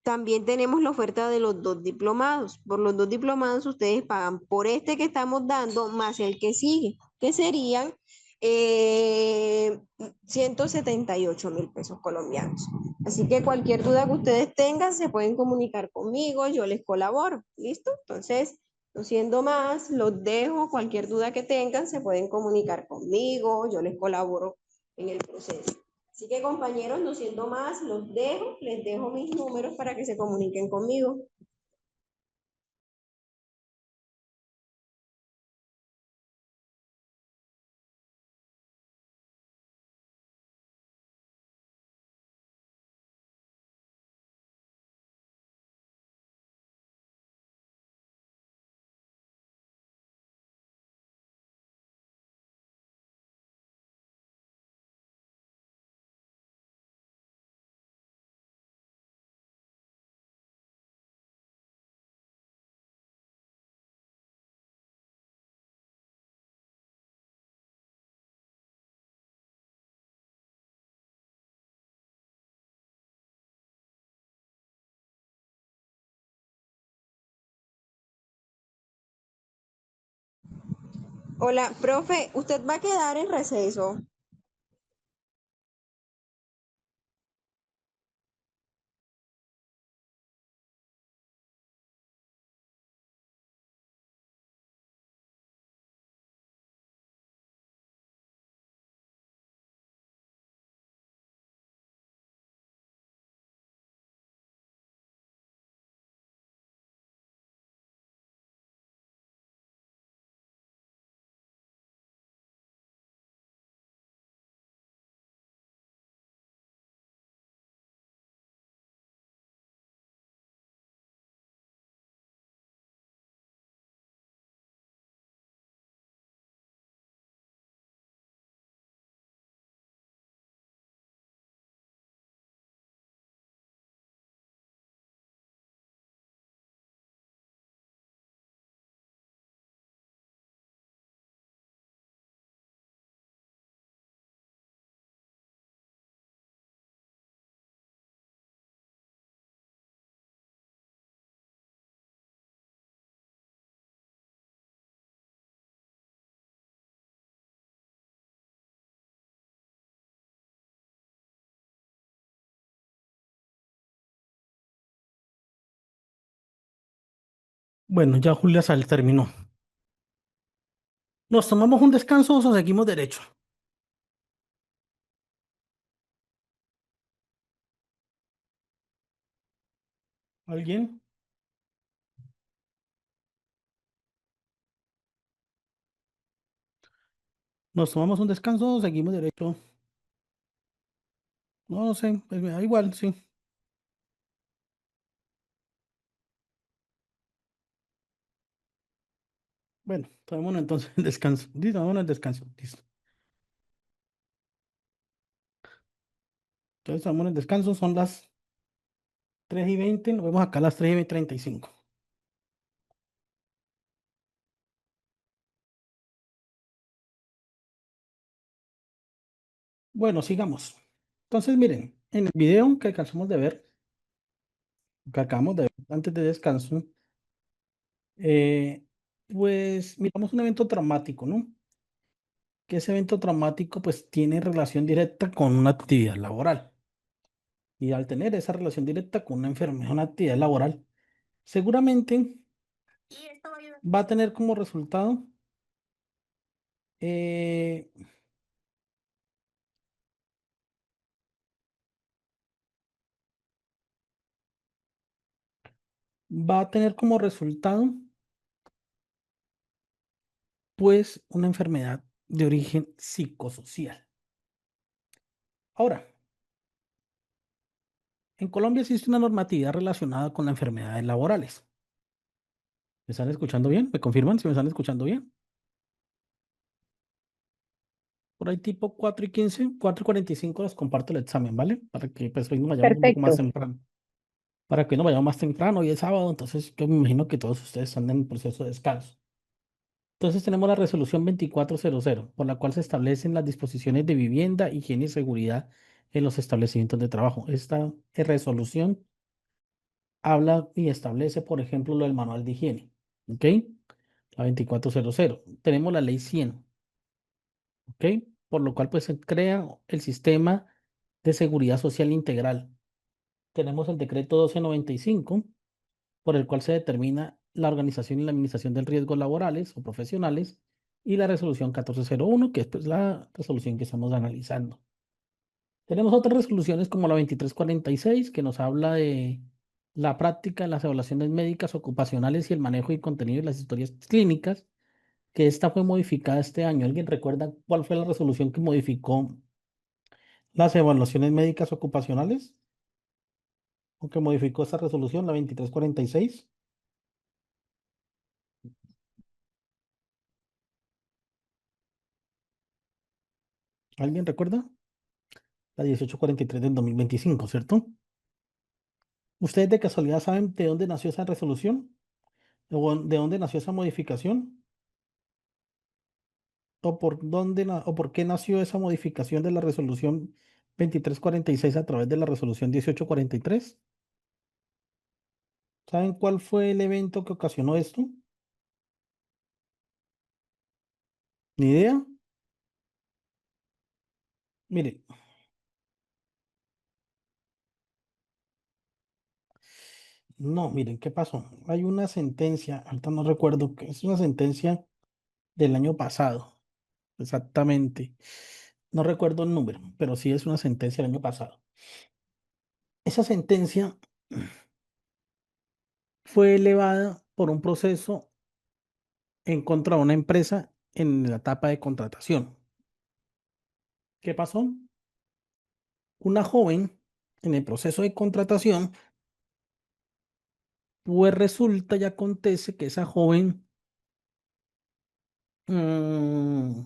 también tenemos la oferta de los 2 diplomados. Por los 2 diplomados ustedes pagan por este que estamos dando más el que sigue, que serían 178.000 pesos colombianos. Así que cualquier duda que ustedes tengan se pueden comunicar conmigo, yo les colaboro. ¿Listo? Entonces, no siendo más, los dejo. Cualquier duda que tengan se pueden comunicar conmigo, yo les colaboro en el proceso. Así que compañeros, no siendo más, los dejo, les dejo mis números para que se comuniquen conmigo. Hola, profe, ¿usted va a quedar en receso?
Bueno, ya Julia Sal terminó. ¿Nos tomamos un descanso o seguimos derecho? ¿Alguien? ¿Nos tomamos un descanso o seguimos derecho? No sé, pues me da igual, sí. Bueno, tomémonos entonces el descanso. Listo, tomémonos el descanso. Listo. Entonces, tomémonos el descanso. Son las 3:20. Nos vemos acá a las 3:35. Bueno, sigamos. Entonces, miren, en el video que alcanzamos de ver, que acabamos de ver antes de descanso, eh, pues miramos un evento traumático, ¿no? Que ese evento traumático pues tiene relación directa con una actividad laboral. Y al tener esa relación directa con una enfermedad, una actividad laboral, seguramente va a tener como resultado eh, va a tener como resultado pues una enfermedad de origen psicosocial. Ahora, en Colombia existe una normatividad relacionada con las enfermedades laborales. ¿Me están escuchando bien? ¿Me confirman si me están escuchando bien? Por ahí tipo 4:15, 4:45 les comparto el examen, ¿vale? Para que pues hoy nos vayamos un poco más
Perfecto.
temprano. Para que hoy nos vayamos más temprano, hoy es sábado, entonces yo me imagino que todos ustedes están en proceso de descanso. Entonces tenemos la resolución 2400, por la cual se establecen las disposiciones de vivienda, higiene y seguridad en los establecimientos de trabajo. Esta resolución habla y establece, por ejemplo, lo del manual de higiene. ¿Ok? La 2400. Tenemos la ley 100. ¿Ok? Por lo cual pues se crea el sistema de seguridad social integral. Tenemos el decreto 1295, por el cual se determina la organización y la administración de riesgos laborales o profesionales, y la resolución 1401, que es pues, la resolución que estamos analizando. Tenemos otras resoluciones como la 2346, que nos habla de la práctica de las evaluaciones médicas ocupacionales y el manejo y contenido de las historias clínicas, que esta fue modificada este año. ¿Alguien recuerda cuál fue la resolución que modificó las evaluaciones médicas ocupacionales? ¿O que modificó esta resolución, la 2346? ¿Alguien recuerda? La 1843 del 2025, ¿cierto? ¿Ustedes de casualidad saben de dónde nació esa resolución? ¿O de dónde nació esa modificación? ¿O por qué nació esa modificación de la resolución 2346 a través de la resolución 1843? ¿Saben cuál fue el evento que ocasionó esto? ¿Ni idea? Mire, no, miren, ¿qué pasó? Hay una sentencia, ahorita no recuerdo, que es una sentencia del año pasado, exactamente. No recuerdo el número, pero sí es una sentencia del año pasado. Esa sentencia fue elevada por un proceso en contra de una empresa en la etapa de contratación. ¿Qué pasó? Una joven en el proceso de contratación, pues resulta y acontece que esa joven mm,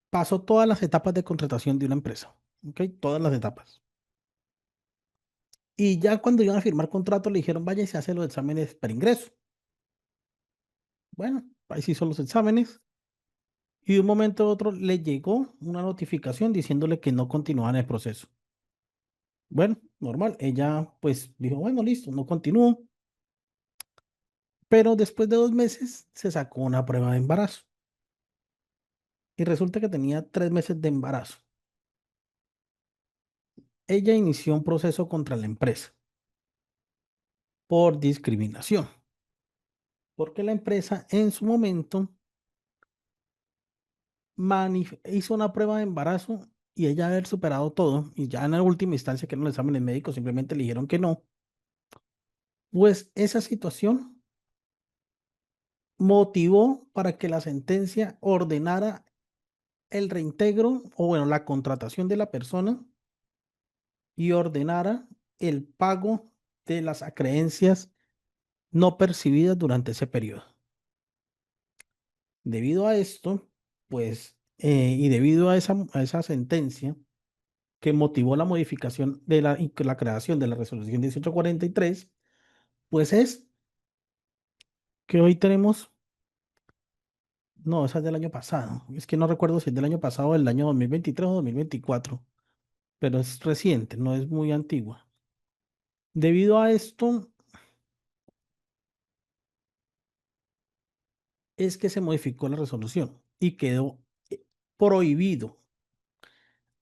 pasó todas las etapas de contratación de una empresa, ¿ok? Todas las etapas. Y ya cuando iban a firmar contrato le dijeron, vaya y se hace los exámenes para ingreso. Bueno, ahí se hizo los exámenes y de un momento a otro le llegó una notificación diciéndole que no continuaba en el proceso. Bueno, normal, ella pues dijo, bueno, listo, no continúo. Pero después de 2 meses se sacó una prueba de embarazo y resulta que tenía 3 meses de embarazo. Ella inició un proceso contra la empresa por discriminación, porque la empresa en su momento hizo una prueba de embarazo y ella haber superado todo y ya en la última instancia que no el examen médico simplemente le dijeron que no, pues esa situación motivó para que la sentencia ordenara el reintegro o bueno, la contratación de la persona y ordenara el pago de las acreencias no percibidas durante ese periodo. Debido a esto, pues, y debido a esa sentencia que motivó la modificación de la creación de la resolución 1843, pues es que hoy tenemos, no, esa es del año pasado, es que no recuerdo si es del año pasado, del año 2023 o 2024, pero es reciente, no es muy antigua. Debido a esto, es que se modificó la resolución y quedó prohibido,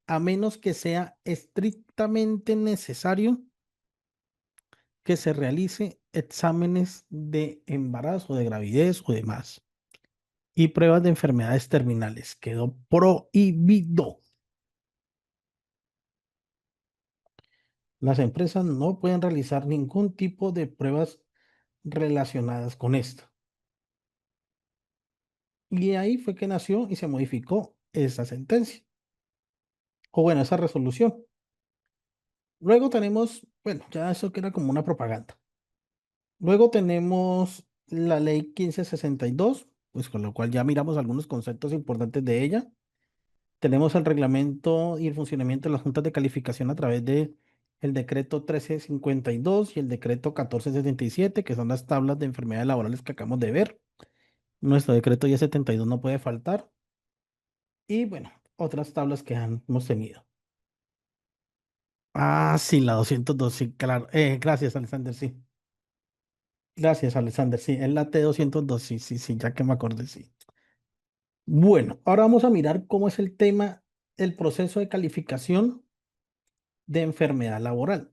a menos que sea estrictamente necesario que se realice exámenes de embarazo, de gravidez o demás y pruebas de enfermedades terminales. Quedó prohibido. Las empresas no pueden realizar ningún tipo de pruebas relacionadas con esto. Y ahí fue que nació y se modificó esa sentencia, o bueno, esa resolución. Luego tenemos, bueno, ya eso que era como una propaganda. Luego tenemos la ley 1562, pues con lo cual ya miramos algunos conceptos importantes de ella. Tenemos el reglamento y el funcionamiento de las juntas de calificación a través de el decreto 1352 y el decreto 1477, que son las tablas de enfermedades laborales que acabamos de ver. Nuestro decreto 1072 no puede faltar. Y bueno, otras tablas que hemos tenido. Ah, sí, la 202, sí, claro. Gracias, Alexander, sí. Gracias, Alexander, sí. Es la T202, sí, sí, sí, ya que me acordé, sí. Bueno, ahora vamos a mirar cómo es el tema, el proceso de calificación de enfermedad laboral,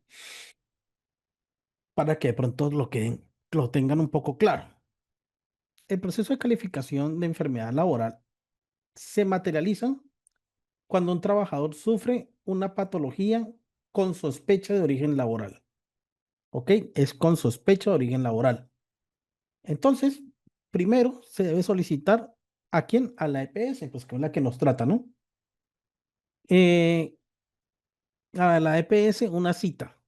para que de pronto lo tengan un poco claro. El proceso de calificación de enfermedad laboral se materializa cuando un trabajador sufre una patología con sospecha de origen laboral. ¿Ok? Es con sospecha de origen laboral. Entonces, primero se debe solicitar a quién, a la EPS, pues que es la que nos trata, ¿no? Eh, a la EPS una cita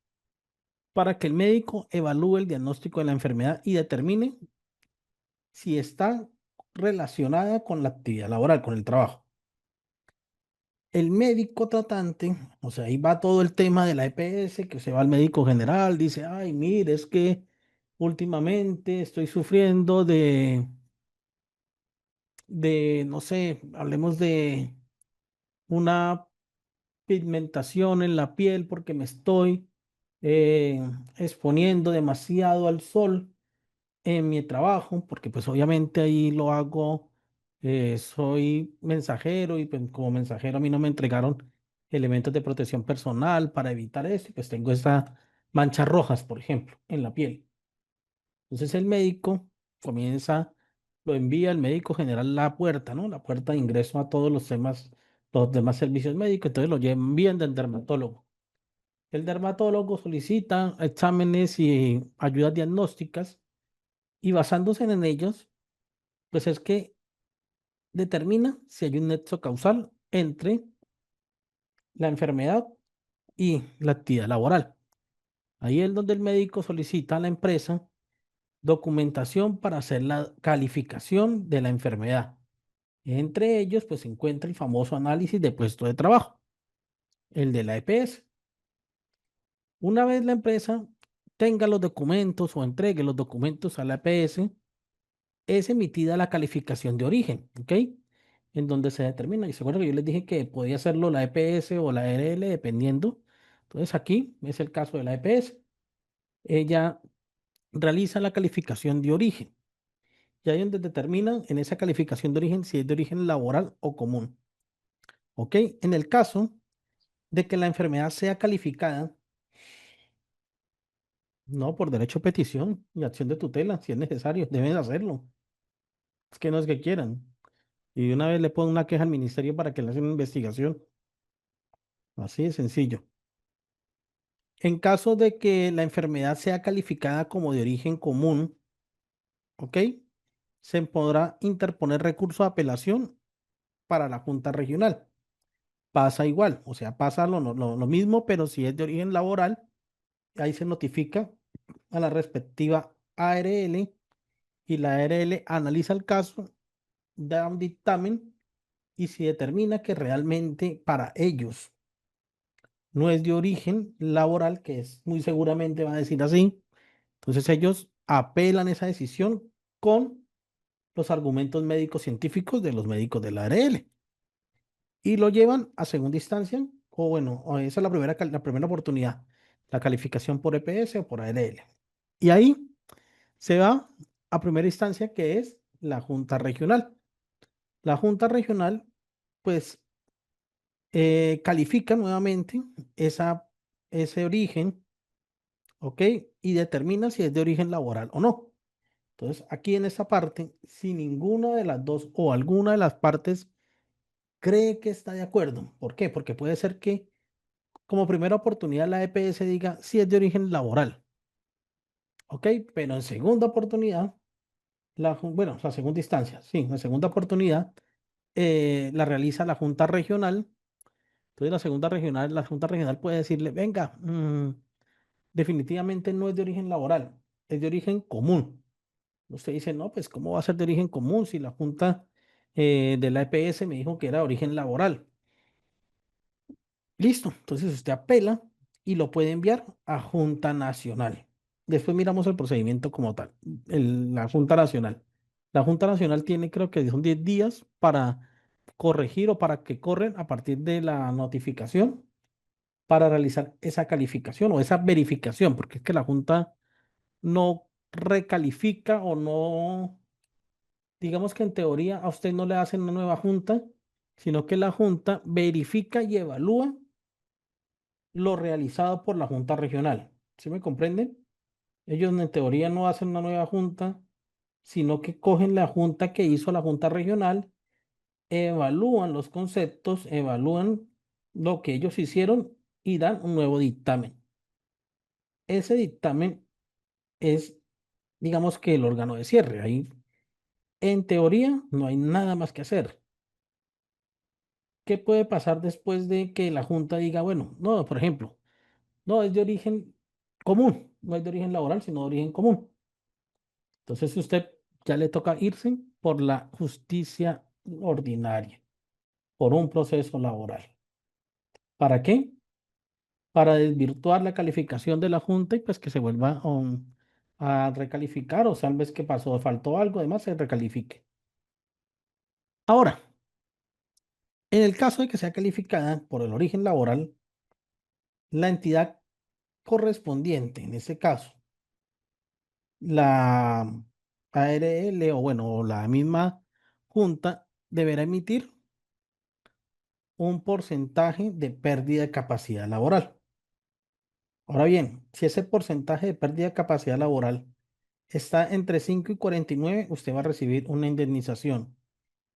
para que el médico evalúe el diagnóstico de la enfermedad y determine si está relacionada con la actividad laboral, con el trabajo. El médico tratante, o sea, ahí va todo el tema de la EPS, que se va al médico general, dice, ay, mire, es que últimamente estoy sufriendo no sé, hablemos de una pigmentación en la piel porque me estoy exponiendo demasiado al sol en mi trabajo, porque pues obviamente ahí lo hago soy mensajero y pues, como mensajero a mí no me entregaron elementos de protección personal para evitar eso, y pues tengo estas manchas rojas, por ejemplo, en la piel. Entonces el médico comienza, lo envía el médico general la puerta, ¿no? La puerta de ingreso a todos los demás servicios médicos, entonces lo envían del dermatólogo. El dermatólogo solicita exámenes y ayudas diagnósticas y basándose en ellos, pues es que determina si hay un nexo causal entre la enfermedad y la actividad laboral. Ahí es donde el médico solicita a la empresa documentación para hacer la calificación de la enfermedad. Entre ellos, pues se encuentra el famoso análisis de puesto de trabajo, el de la EPS. Una vez la empresa tenga los documentos o entregue los documentos a la EPS, es emitida la calificación de origen, ¿ok? En donde se determina. Y se acuerdan que yo les dije que podía hacerlo la EPS o la RL dependiendo. Entonces aquí es el caso de la EPS. Ella realiza la calificación de origen. Y ahí es donde determina en esa calificación de origen si es de origen laboral o común. ¿Ok? En el caso de que la enfermedad sea calificada, no por derecho de petición y acción de tutela, si es necesario, deben hacerlo. Es que no es que quieran. Y de una vez le ponen una queja al ministerio para que le hagan una investigación. Así de sencillo. En caso de que la enfermedad sea calificada como de origen común, ¿ok? Se podrá interponer recurso de apelación para la Junta Regional. Pasa igual, o sea, pasa lo mismo, pero si es de origen laboral, ahí se notifica a la respectiva ARL y la ARL analiza el caso, da un dictamen y si determina que realmente para ellos no es de origen laboral, que es muy seguramente va a decir así, entonces ellos apelan esa decisión con los argumentos médicos científicos de los médicos de la ARL y lo llevan a segunda instancia, o bueno, o esa es la primera oportunidad, la calificación por EPS o por ARL. Y ahí se va a primera instancia, que es la Junta Regional. La Junta Regional, pues, califica nuevamente ese origen, ¿ok? Y determina si es de origen laboral o no. Entonces, aquí en esta parte, si ninguna de las dos o alguna de las partes cree que está de acuerdo, ¿por qué? Porque puede ser que como primera oportunidad la EPS diga si es de origen laboral, ¿ok? Pero en segunda oportunidad, bueno, la segunda instancia, sí, en segunda oportunidad, la realiza la Junta Regional. Entonces la Junta Regional puede decirle, venga, definitivamente no es de origen laboral, es de origen común. Usted dice, no, pues ¿cómo va a ser de origen común si la Junta de la EPS me dijo que era de origen laboral? Listo, entonces usted apela y lo puede enviar a Junta Nacional. Después miramos el procedimiento como tal, la Junta Nacional. La Junta Nacional tiene, creo que son 10 días para corregir o para que corren a partir de la notificación para realizar esa calificación o esa verificación, porque es que la Junta no recalifica o no, digamos que en teoría a usted no le hacen una nueva Junta, sino que la Junta verifica y evalúa lo realizado por la Junta Regional. ¿Sí me comprenden? Ellos en teoría no hacen una nueva Junta, sino que cogen la Junta que hizo la Junta Regional, evalúan los conceptos, evalúan lo que ellos hicieron y dan un nuevo dictamen. Ese dictamen es, digamos que el órgano de cierre. Ahí, en teoría, no hay nada más que hacer. ¿Qué puede pasar después de que la Junta diga, bueno, no, por ejemplo, no es de origen común, no es de origen laboral, sino de origen común? Entonces usted ya le toca irse por la justicia ordinaria, por un proceso laboral. ¿Para qué? Para desvirtuar la calificación de la Junta y pues que se vuelva a recalificar o tal vez que pasó, faltó algo, además se recalifique. Ahora, en el caso de que sea calificada por el origen laboral, la entidad correspondiente, en ese caso, la ARL o bueno, la misma Junta deberá emitir un porcentaje de pérdida de capacidad laboral. Ahora bien, si ese porcentaje de pérdida de capacidad laboral está entre 5 y 49, usted va a recibir una indemnización.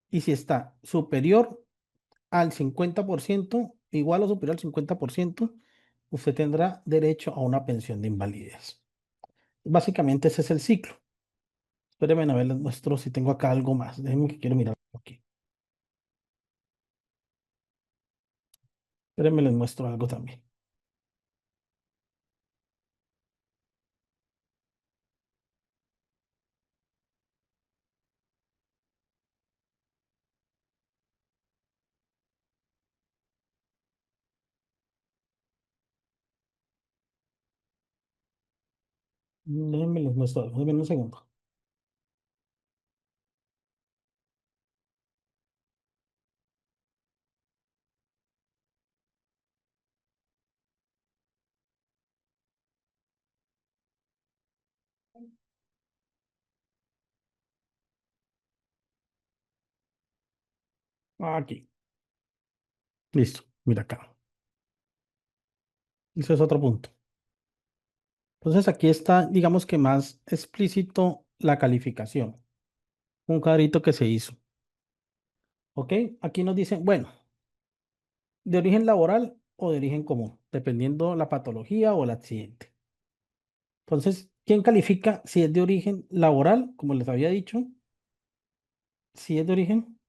Y si está superior al 50%, igual o superior al 50%, usted tendrá derecho a una pensión de invalidez. Básicamente ese es el ciclo. Espérenme a ver, les muestro si tengo acá algo más. Déjenme que quiero mirar aquí. Espérenme, les muestro algo también. Déjenme les muestro algo. Déjenme un segundo. Aquí. Listo. Mira acá. Ese es otro punto. Entonces aquí está, digamos que más explícito la calificación. Un cuadrito que se hizo. ¿Ok? Aquí nos dicen, bueno, de origen laboral o de origen común, dependiendo la patología o el accidente. Entonces, ¿quién califica si es de origen laboral? Como les había dicho, si es de origen,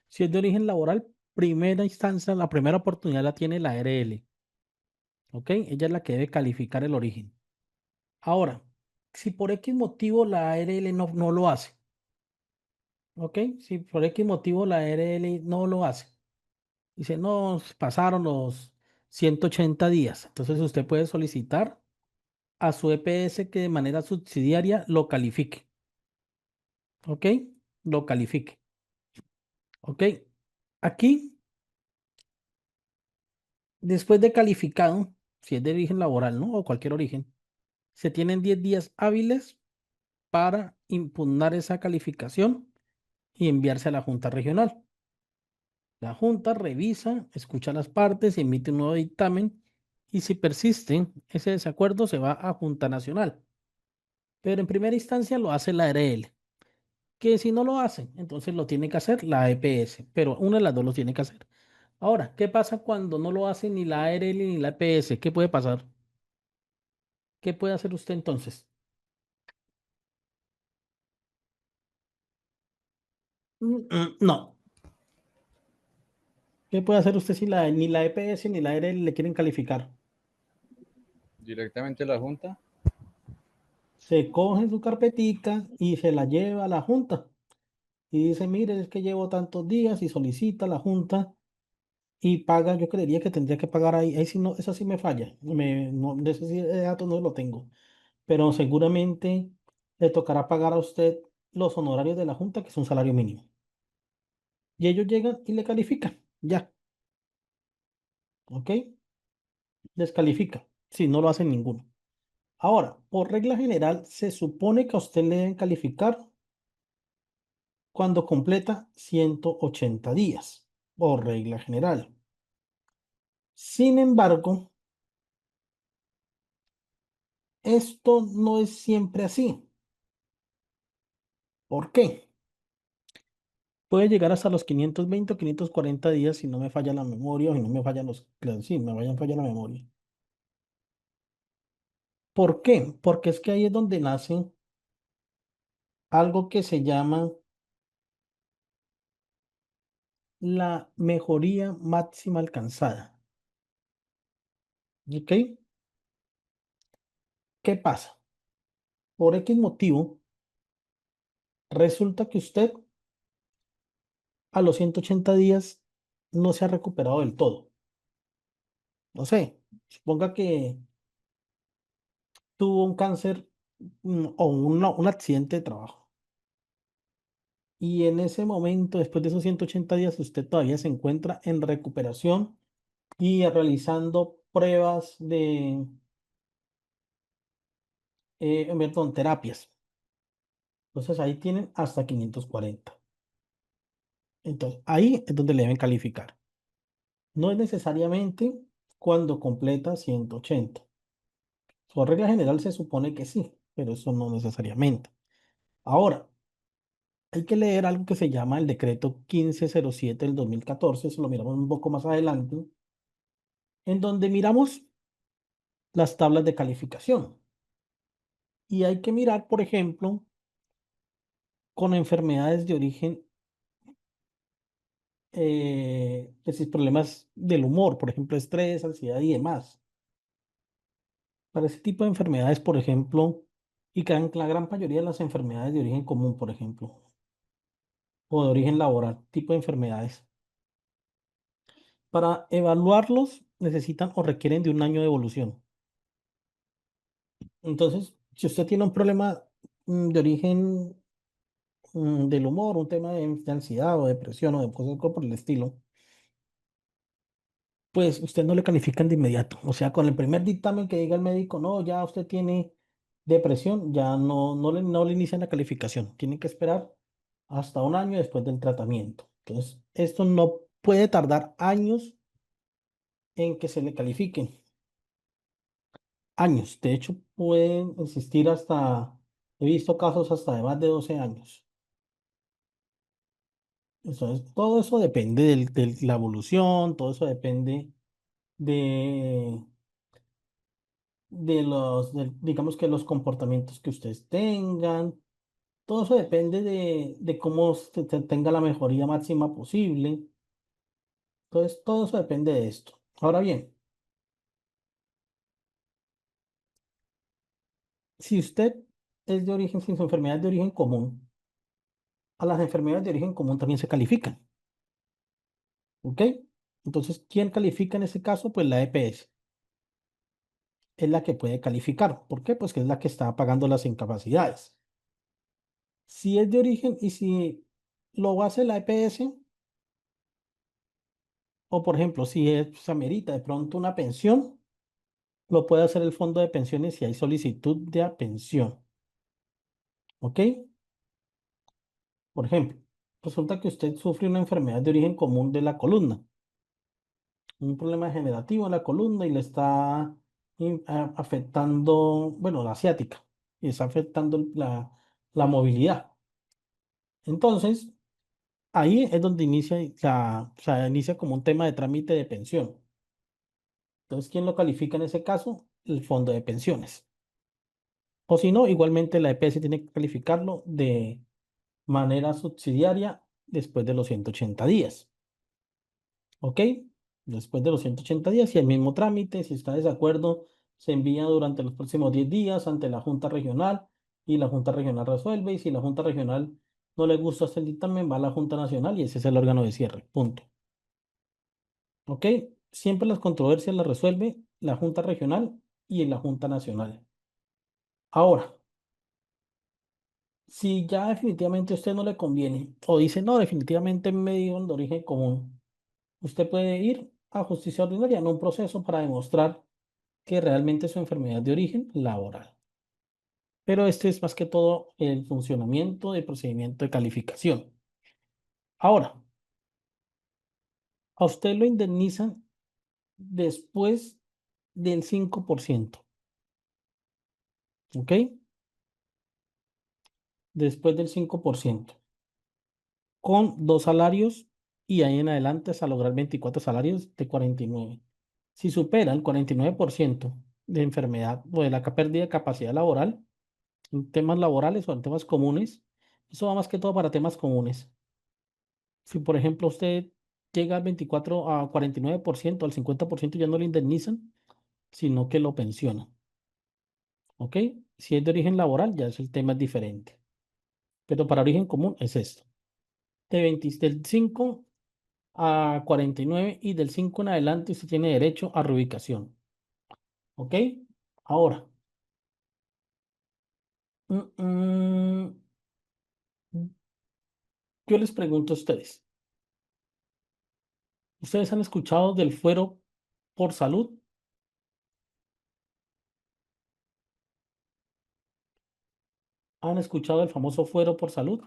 si es de origen laboral, primera instancia, la primera oportunidad la tiene la ARL. ¿Ok? Ella es la que debe calificar el origen. Ahora, si por X motivo la ARL no lo hace, ¿ok? Si por X motivo la ARL no lo hace, dice, no, pasaron los 180 días, entonces usted puede solicitar a su EPS que de manera subsidiaria lo califique, ¿ok? Lo califique, ¿ok? Aquí, después de calificado, si es de origen laboral, ¿no? O cualquier origen, se tienen 10 días hábiles para impugnar esa calificación y enviarse a la Junta Regional. La Junta revisa, escucha las partes y emite un nuevo dictamen y si persiste ese desacuerdo se va a Junta Nacional. Pero en primera instancia lo hace la ARL, que si no lo hace, entonces lo tiene que hacer la EPS, pero una de las dos lo tiene que hacer. Ahora, ¿qué pasa cuando no lo hace ni la ARL ni la EPS? ¿Qué puede pasar? ¿Qué puede hacer usted entonces? No. ¿Qué puede hacer usted si ni la EPS ni la ARL le quieren calificar?
Directamente a la Junta.
Se coge su carpetica y se la lleva a la Junta. Y dice, mire, es que llevo tantos días y solicita a la Junta y paga, yo creería que tendría que pagar ahí. Ahí sí no, eso sí me falla. No, de ese dato no lo tengo. Pero seguramente le tocará pagar a usted los honorarios de la Junta, que es un salario mínimo. Y ellos llegan y le califican. Ya. ¿Ok? Descalifica. Si no lo hacen ninguno. Ahora, por regla general, se supone que a usted le deben calificar cuando completa 180 días, por regla general. Sin embargo, esto no es siempre así. ¿Por qué? Puede llegar hasta los 520 o 540 días si no me falla la memoria o si no me fallan sí, me vayan a fallar la memoria. ¿Por qué? Porque es que ahí es donde nace algo que se llama la mejoría máxima alcanzada. ¿Ok? ¿Qué pasa? Por X motivo, resulta que usted a los 180 días no se ha recuperado del todo. No sé, suponga que tuvo un cáncer o un accidente de trabajo. Y en ese momento, después de esos 180 días, usted todavía se encuentra en recuperación y realizando pruebas perdón, terapias. Entonces ahí tienen hasta 540. Entonces ahí es donde le deben calificar. No es necesariamente cuando completa 180. Por regla general se supone que sí, pero eso no necesariamente. Ahora, hay que leer algo que se llama el decreto 1507 del 2014, eso lo miramos un poco más adelante, en donde miramos las tablas de calificación. Y hay que mirar, por ejemplo, con enfermedades de origen, es decir, problemas del humor, por ejemplo, estrés, ansiedad y demás. Para ese tipo de enfermedades, por ejemplo, y que la gran mayoría de las enfermedades de origen común, por ejemplo, o de origen laboral, tipo de enfermedades. Para evaluarlos necesitan o requieren de un año de evolución. Entonces, si usted tiene un problema de origen del humor, un tema de ansiedad o depresión o de cosas por el estilo, pues usted no le califican de inmediato. O sea, con el primer dictamen que diga el médico, no, ya usted tiene depresión, ya no le inician la calificación. Tienen que esperar hasta un año después del tratamiento. Entonces, esto no puede tardar años en que se le califiquen. Años. De hecho, pueden existir hasta, he visto casos hasta de más de 12 años. Entonces, todo eso depende de la evolución, todo eso depende de, digamos que los comportamientos que ustedes tengan. Todo eso depende de cómo se tenga la mejoría máxima posible. Entonces, todo eso depende de esto. Ahora bien, si usted es de origen, si su enfermedad es de origen común, a las enfermedades de origen común también se califican. ¿Ok? Entonces, ¿quién califica en ese caso? Pues la EPS es la que puede calificar. ¿Por qué? Pues que es la que está pagando las incapacidades. Si es de origen y si lo hace la EPS, o por ejemplo, si se amerita de pronto una pensión, lo puede hacer el fondo de pensiones si hay solicitud de pensión. ¿Ok? Por ejemplo, resulta que usted sufre una enfermedad de origen común de la columna, un problema degenerativo en la columna y le está afectando, bueno, la asiática, y está afectando la movilidad. Entonces, ahí es donde inicia, o sea, inicia como un tema de trámite de pensión. Entonces, ¿quién lo califica en ese caso? El fondo de pensiones. O si no, igualmente la EPS tiene que calificarlo de manera subsidiaria después de los 180 días. ¿Ok? Después de los 180 días y el mismo trámite, si está de desacuerdo, se envía durante los próximos 10 días ante la Junta Regional y la Junta Regional resuelve y si la Junta Regional no le gusta este dictamen, va a la Junta Nacional y ese es el órgano de cierre. Punto. ¿Ok? Siempre las controversias las resuelve la Junta Regional y la Junta Nacional. Ahora, si ya definitivamente a usted no le conviene o dice, no, definitivamente me dio de origen común, usted puede ir a justicia ordinaria en un proceso para demostrar que realmente es su enfermedad de origen laboral. Pero este es más que todo el funcionamiento del procedimiento de calificación. Ahora, a usted lo indemnizan después del 5%. ¿Ok? Después del 5%. Con 2 salarios y ahí en adelante hasta lograr 24 salarios de 49. Si supera el 49% de enfermedad o de la pérdida de capacidad laboral, en temas laborales o en temas comunes, eso va más que todo para temas comunes. Si, por ejemplo, usted llega al 24 a 49%, al 50% ya no lo indemnizan, sino que lo pensionan. ¿Ok? Si es de origen laboral, ya es el tema es diferente. Pero para origen común es esto. Del 5 a 49 y del 5 en adelante usted tiene derecho a reubicación. ¿Ok? Ahora, mm, yo les pregunto a ustedes. ¿Ustedes han escuchado del fuero por salud? ¿Han escuchado el famoso fuero por salud?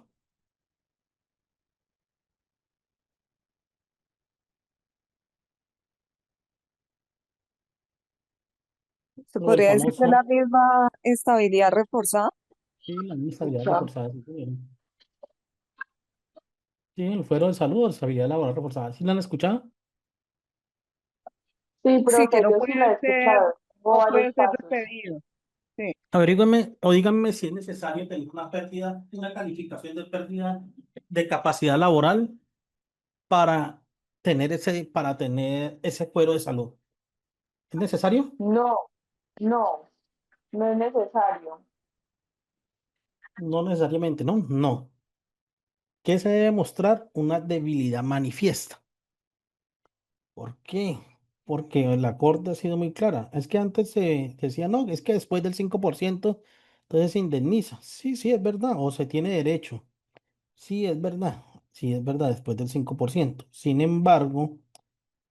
¿Se
O el
podría decir que es la
famoso,
misma estabilidad reforzada?
sí, la estabilidad
Claro.
reforzada. Sí, señora. Sí, el fuero de salud o estabilidad laboral reforzada. ¿Sí la han escuchado?
Sí,
Sí, que
profe,
no
yo sí
puede
la he
ser,
escuchado. Tengo
no
varios
puede ser
pasos.
repetido. Sí.
Averígüeme o díganme si es necesario tener una pérdida, una calificación de pérdida de capacidad laboral para tener ese fuero de salud. ¿Es necesario?
No, no, no es necesario.
No necesariamente, ¿no? No. ¿Qué se debe mostrar? Una debilidad manifiesta. ¿Por qué? Porque la Corte ha sido muy clara. Es que antes se decía, no, es que después del 5% entonces se indemniza. Sí, sí, es verdad. O se tiene derecho. Sí, es verdad. Sí, es verdad, después del 5%. Sin embargo,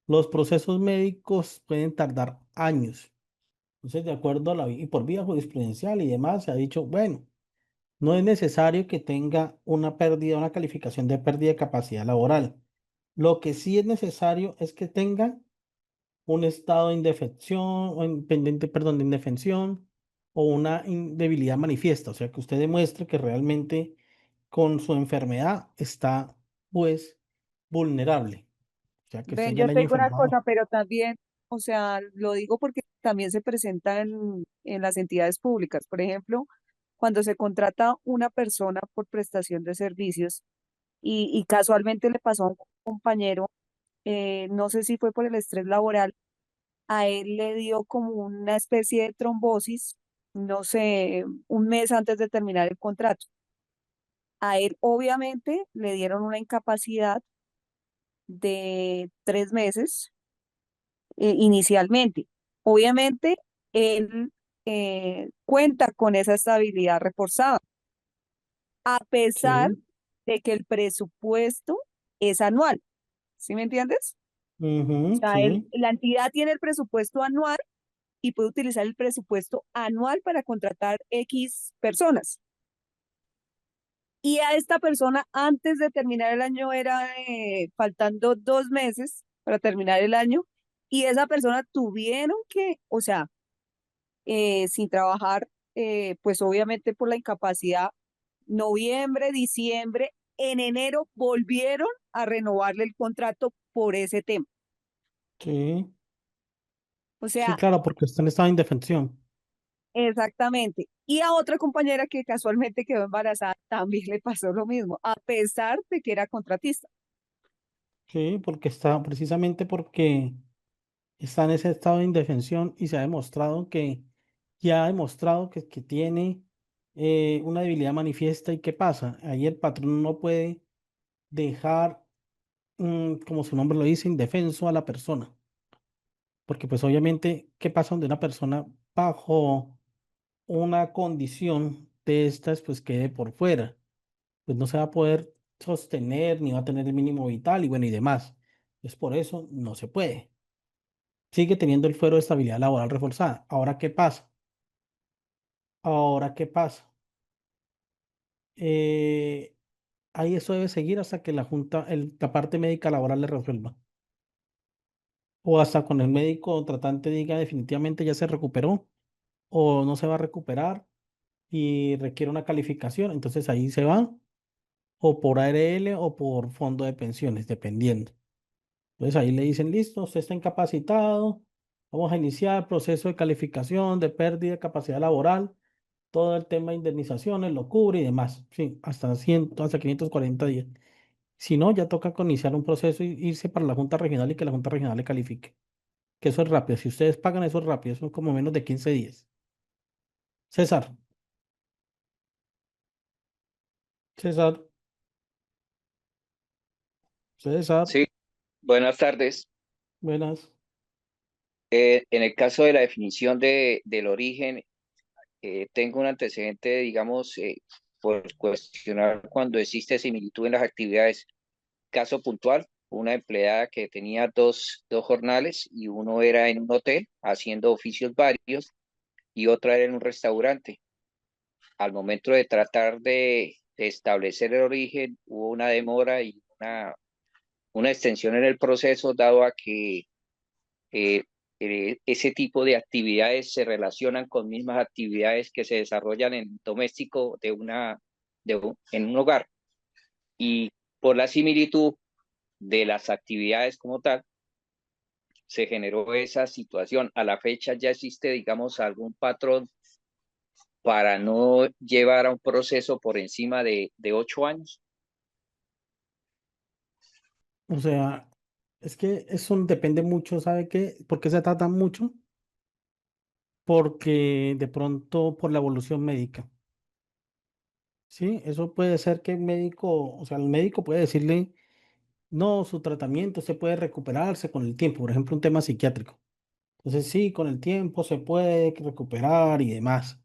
los procesos médicos pueden tardar años. Entonces, de acuerdo a y por vía jurisprudencial y demás, se ha dicho, bueno, no es necesario que tenga una pérdida, una calificación de pérdida de capacidad laboral. Lo que sí es necesario es que tenga un estado de indefensión, o pendiente, perdón, de indefensión o una debilidad manifiesta, o sea, que usted demuestre que realmente con su enfermedad está, pues, vulnerable, o sea, que usted
Ven,
ya
yo
le haya
te digo una
enfermado.
cosa, pero también, o sea, lo digo porque también se presenta en las entidades públicas. Por ejemplo, cuando se contrata una persona por prestación de servicios y casualmente le pasó a un compañero, no sé si fue por el estrés laboral, a él le dio como una especie de trombosis, no sé, un mes antes de terminar el contrato. A él obviamente le dieron una incapacidad de 3 meses inicialmente. Obviamente, él cuenta con esa estabilidad reforzada, a pesar
Sí,
de que el presupuesto es anual. ¿Sí me entiendes? O
ujú,
sea,
sí,
la entidad tiene el presupuesto anual y puede utilizar el presupuesto anual para contratar X personas. Y a esta persona, antes de terminar el año, era faltando 2 meses para terminar el año, y esa persona tuvieron que, o sea, sin trabajar, pues obviamente por la incapacidad, noviembre, diciembre, en enero volvieron a renovarle el contrato por ese tema.
sí,
O
sí,
sea,
claro, porque está en estado de indefensión.
exactamente. Y a otra compañera que casualmente quedó embarazada también le pasó lo mismo, a pesar de que era contratista.
Sí, porque está, precisamente porque está en ese estado de indefensión y se ha demostrado que, ya ha demostrado que tiene una debilidad manifiesta. ¿Y qué pasa? Ahí el patrón no puede dejar, como su nombre lo dice, indefenso a la persona. Porque pues obviamente, ¿qué pasa donde una persona bajo una condición de estas pues quede por fuera? Pues no se va a poder sostener ni va a tener el mínimo vital y bueno y demás. Es por eso no se puede. Sigue teniendo el fuero de estabilidad laboral reforzada. Ahora, ¿qué pasa? Ahora, ¿qué pasa? Eh, Ahí eso debe seguir hasta que la Junta, la parte médica laboral le resuelva. O hasta cuando el médico tratante diga definitivamente ya se recuperó o no se va a recuperar y requiere una calificación. Entonces ahí se va o por ARL o por fondo de pensiones, dependiendo. Entonces ahí le dicen, listo, usted está incapacitado, vamos a iniciar el proceso de calificación de pérdida de capacidad laboral, todo el tema de indemnizaciones lo cubre y demás, sí, hasta 100, hasta 540 días. Si no, ya toca con iniciar un proceso y irse para la Junta Regional y que la Junta Regional le califique. Que eso es rápido, si ustedes pagan eso es rápido, eso es como menos de 15 días. César, César, César,
Sí, buenas tardes.
buenas.
En el caso de la definición del origen, tengo un antecedente, digamos, por cuestionar cuando existe similitud en las actividades. Caso puntual, una empleada que tenía dos jornales y uno era en un hotel haciendo oficios varios y otra era en un restaurante. al momento de tratar de establecer el origen, hubo una demora y una extensión en el proceso, dado a que eh, ese tipo de actividades se relacionan con mismas actividades que se desarrollan en doméstico en un hogar. Y por la similitud de las actividades como tal, se generó esa situación. A la fecha ya existe, digamos, algún patrón para no llevar a un proceso por encima de 8 años.
O sea, es que eso depende mucho, ¿sabe qué? ¿Por qué se trata mucho? Porque de pronto por la evolución médica. Sí, eso puede ser que el médico, o sea, el médico puede decirle, no, su tratamiento se puede recuperarse con el tiempo, por ejemplo, un tema psiquiátrico. Entonces, sí, con el tiempo se puede recuperar y demás.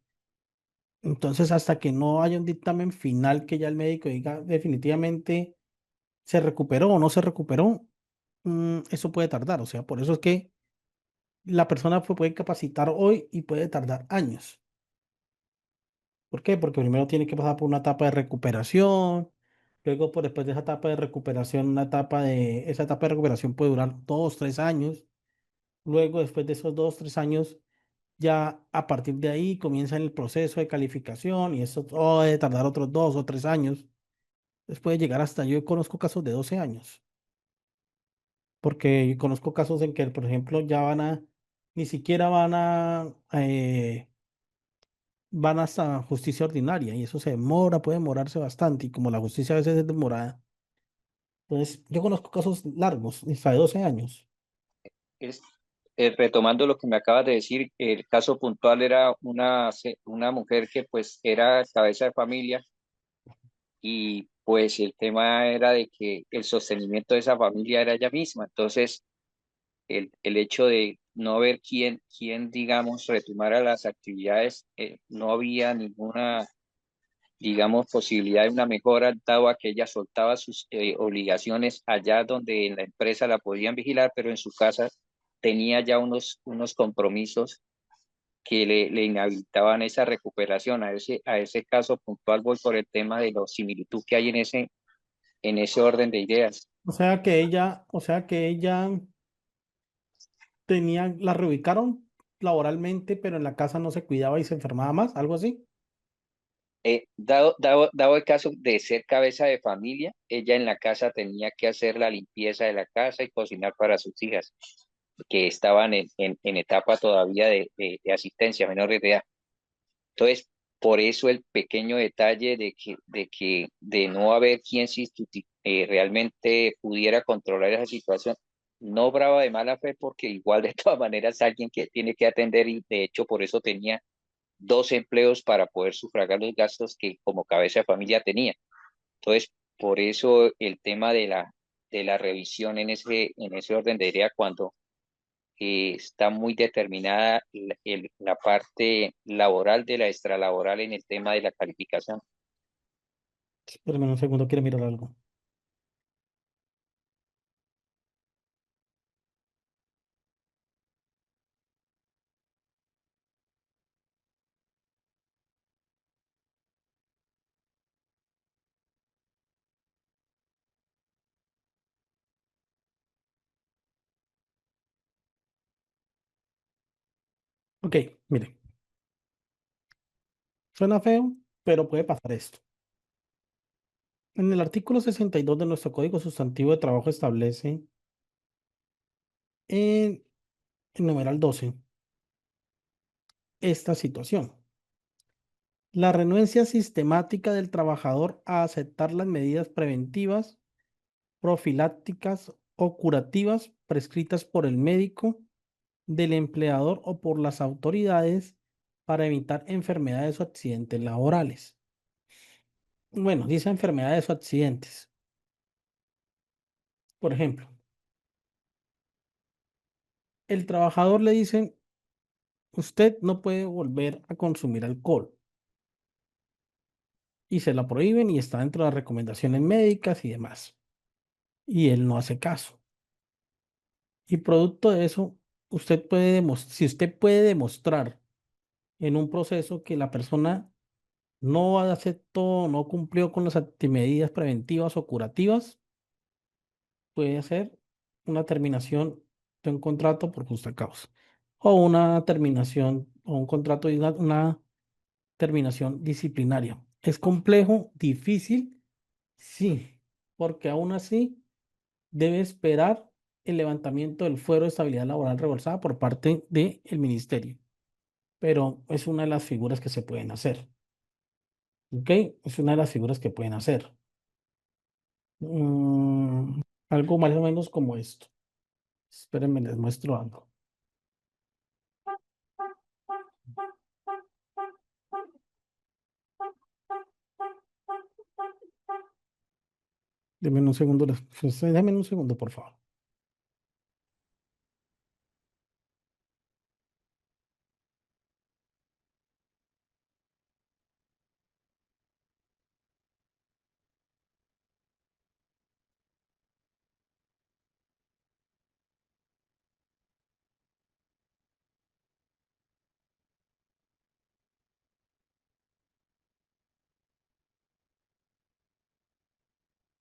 Entonces, hasta que no haya un dictamen final que ya el médico diga definitivamente se recuperó o no se recuperó, eso puede tardar. O sea, por eso es que la persona puede capacitar hoy y puede tardar años. ¿Por qué? Porque primero tiene que pasar por una etapa de recuperación, luego por después de esa etapa de recuperación, esa etapa de recuperación puede durar 2, 3 años, luego después de esos 2, 3 años, ya a partir de ahí comienza el proceso de calificación y eso puede tardar otros 2 o 3 años, después puede llegar hasta, yo conozco casos de 12 años, porque conozco casos en que, por ejemplo, ni siquiera van hasta justicia ordinaria y eso se demora, puede demorarse bastante y como la justicia a veces es demorada. Entonces, yo conozco casos largos, hasta de 12 años.
Es, Retomando lo que me acabas de decir, el caso puntual era una mujer que pues era cabeza de familia y pues el tema era de que el sostenimiento de esa familia era ella misma. Entonces, el hecho de no ver quién digamos, retomara las actividades, no había ninguna, digamos, posibilidad de una mejora, dado a que ella soltaba sus obligaciones allá donde en la empresa la podían vigilar, pero en su casa tenía ya unos compromisos que le inhabilitaban esa recuperación. A ese caso puntual voy por el tema de la similitud que hay en ese orden de ideas.
O sea que ella la reubicaron laboralmente, pero en la casa no se cuidaba y se enfermaba más, algo así.
Dado el caso de ser cabeza de familia, ella en la casa tenía que hacer la limpieza de la casa y cocinar para sus hijas, que estaban en etapa todavía de asistencia, menores de edad. Entonces, por eso el pequeño detalle de no haber quien realmente pudiera controlar esa situación, no obraba de mala fe porque igual de todas maneras alguien que tiene que atender y de hecho por eso tenía 2 empleos para poder sufragar los gastos que como cabeza de familia tenía. Entonces, por eso el tema de la revisión en ese orden de idea cuando está muy determinada la parte laboral de la extralaboral en el tema de la calificación.
Espérame un segundo, quiero mirar algo. Ok, mire, suena feo, pero puede pasar esto. En el artículo 62 de nuestro Código Sustantivo de Trabajo establece en el numeral 12 esta situación. La renuencia sistemática del trabajador a aceptar las medidas preventivas, profilácticas o curativas prescritas por el médico, del empleador o por las autoridades para evitar enfermedades o accidentes laborales. Bueno, dice enfermedades o accidentes. Por ejemplo, el trabajador le dice, usted no puede volver a consumir alcohol y se la prohíben y está dentro de las recomendaciones médicas y demás. Y él no hace caso. Y producto de eso, si usted puede demostrar en un proceso que la persona no aceptó, no cumplió con las medidas preventivas o curativas, puede ser una terminación de un contrato por justa causa o una terminación o un contrato y una terminación disciplinaria. ¿Es complejo, difícil? Sí, porque aún así debe esperar el levantamiento del fuero de estabilidad laboral reversada por parte del ministerio, pero es una de las figuras que se pueden hacer. ¿Ok? Es una de las figuras que pueden hacer. Mm, algo más o menos como esto. Espérenme, les muestro algo. Denme un segundo, denme un segundo, por favor.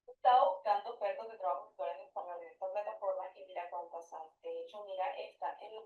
Estaba buscando ofertas de trabajo virtual en español en esta plataforma y mira cuántas hay. De hecho, mira, está en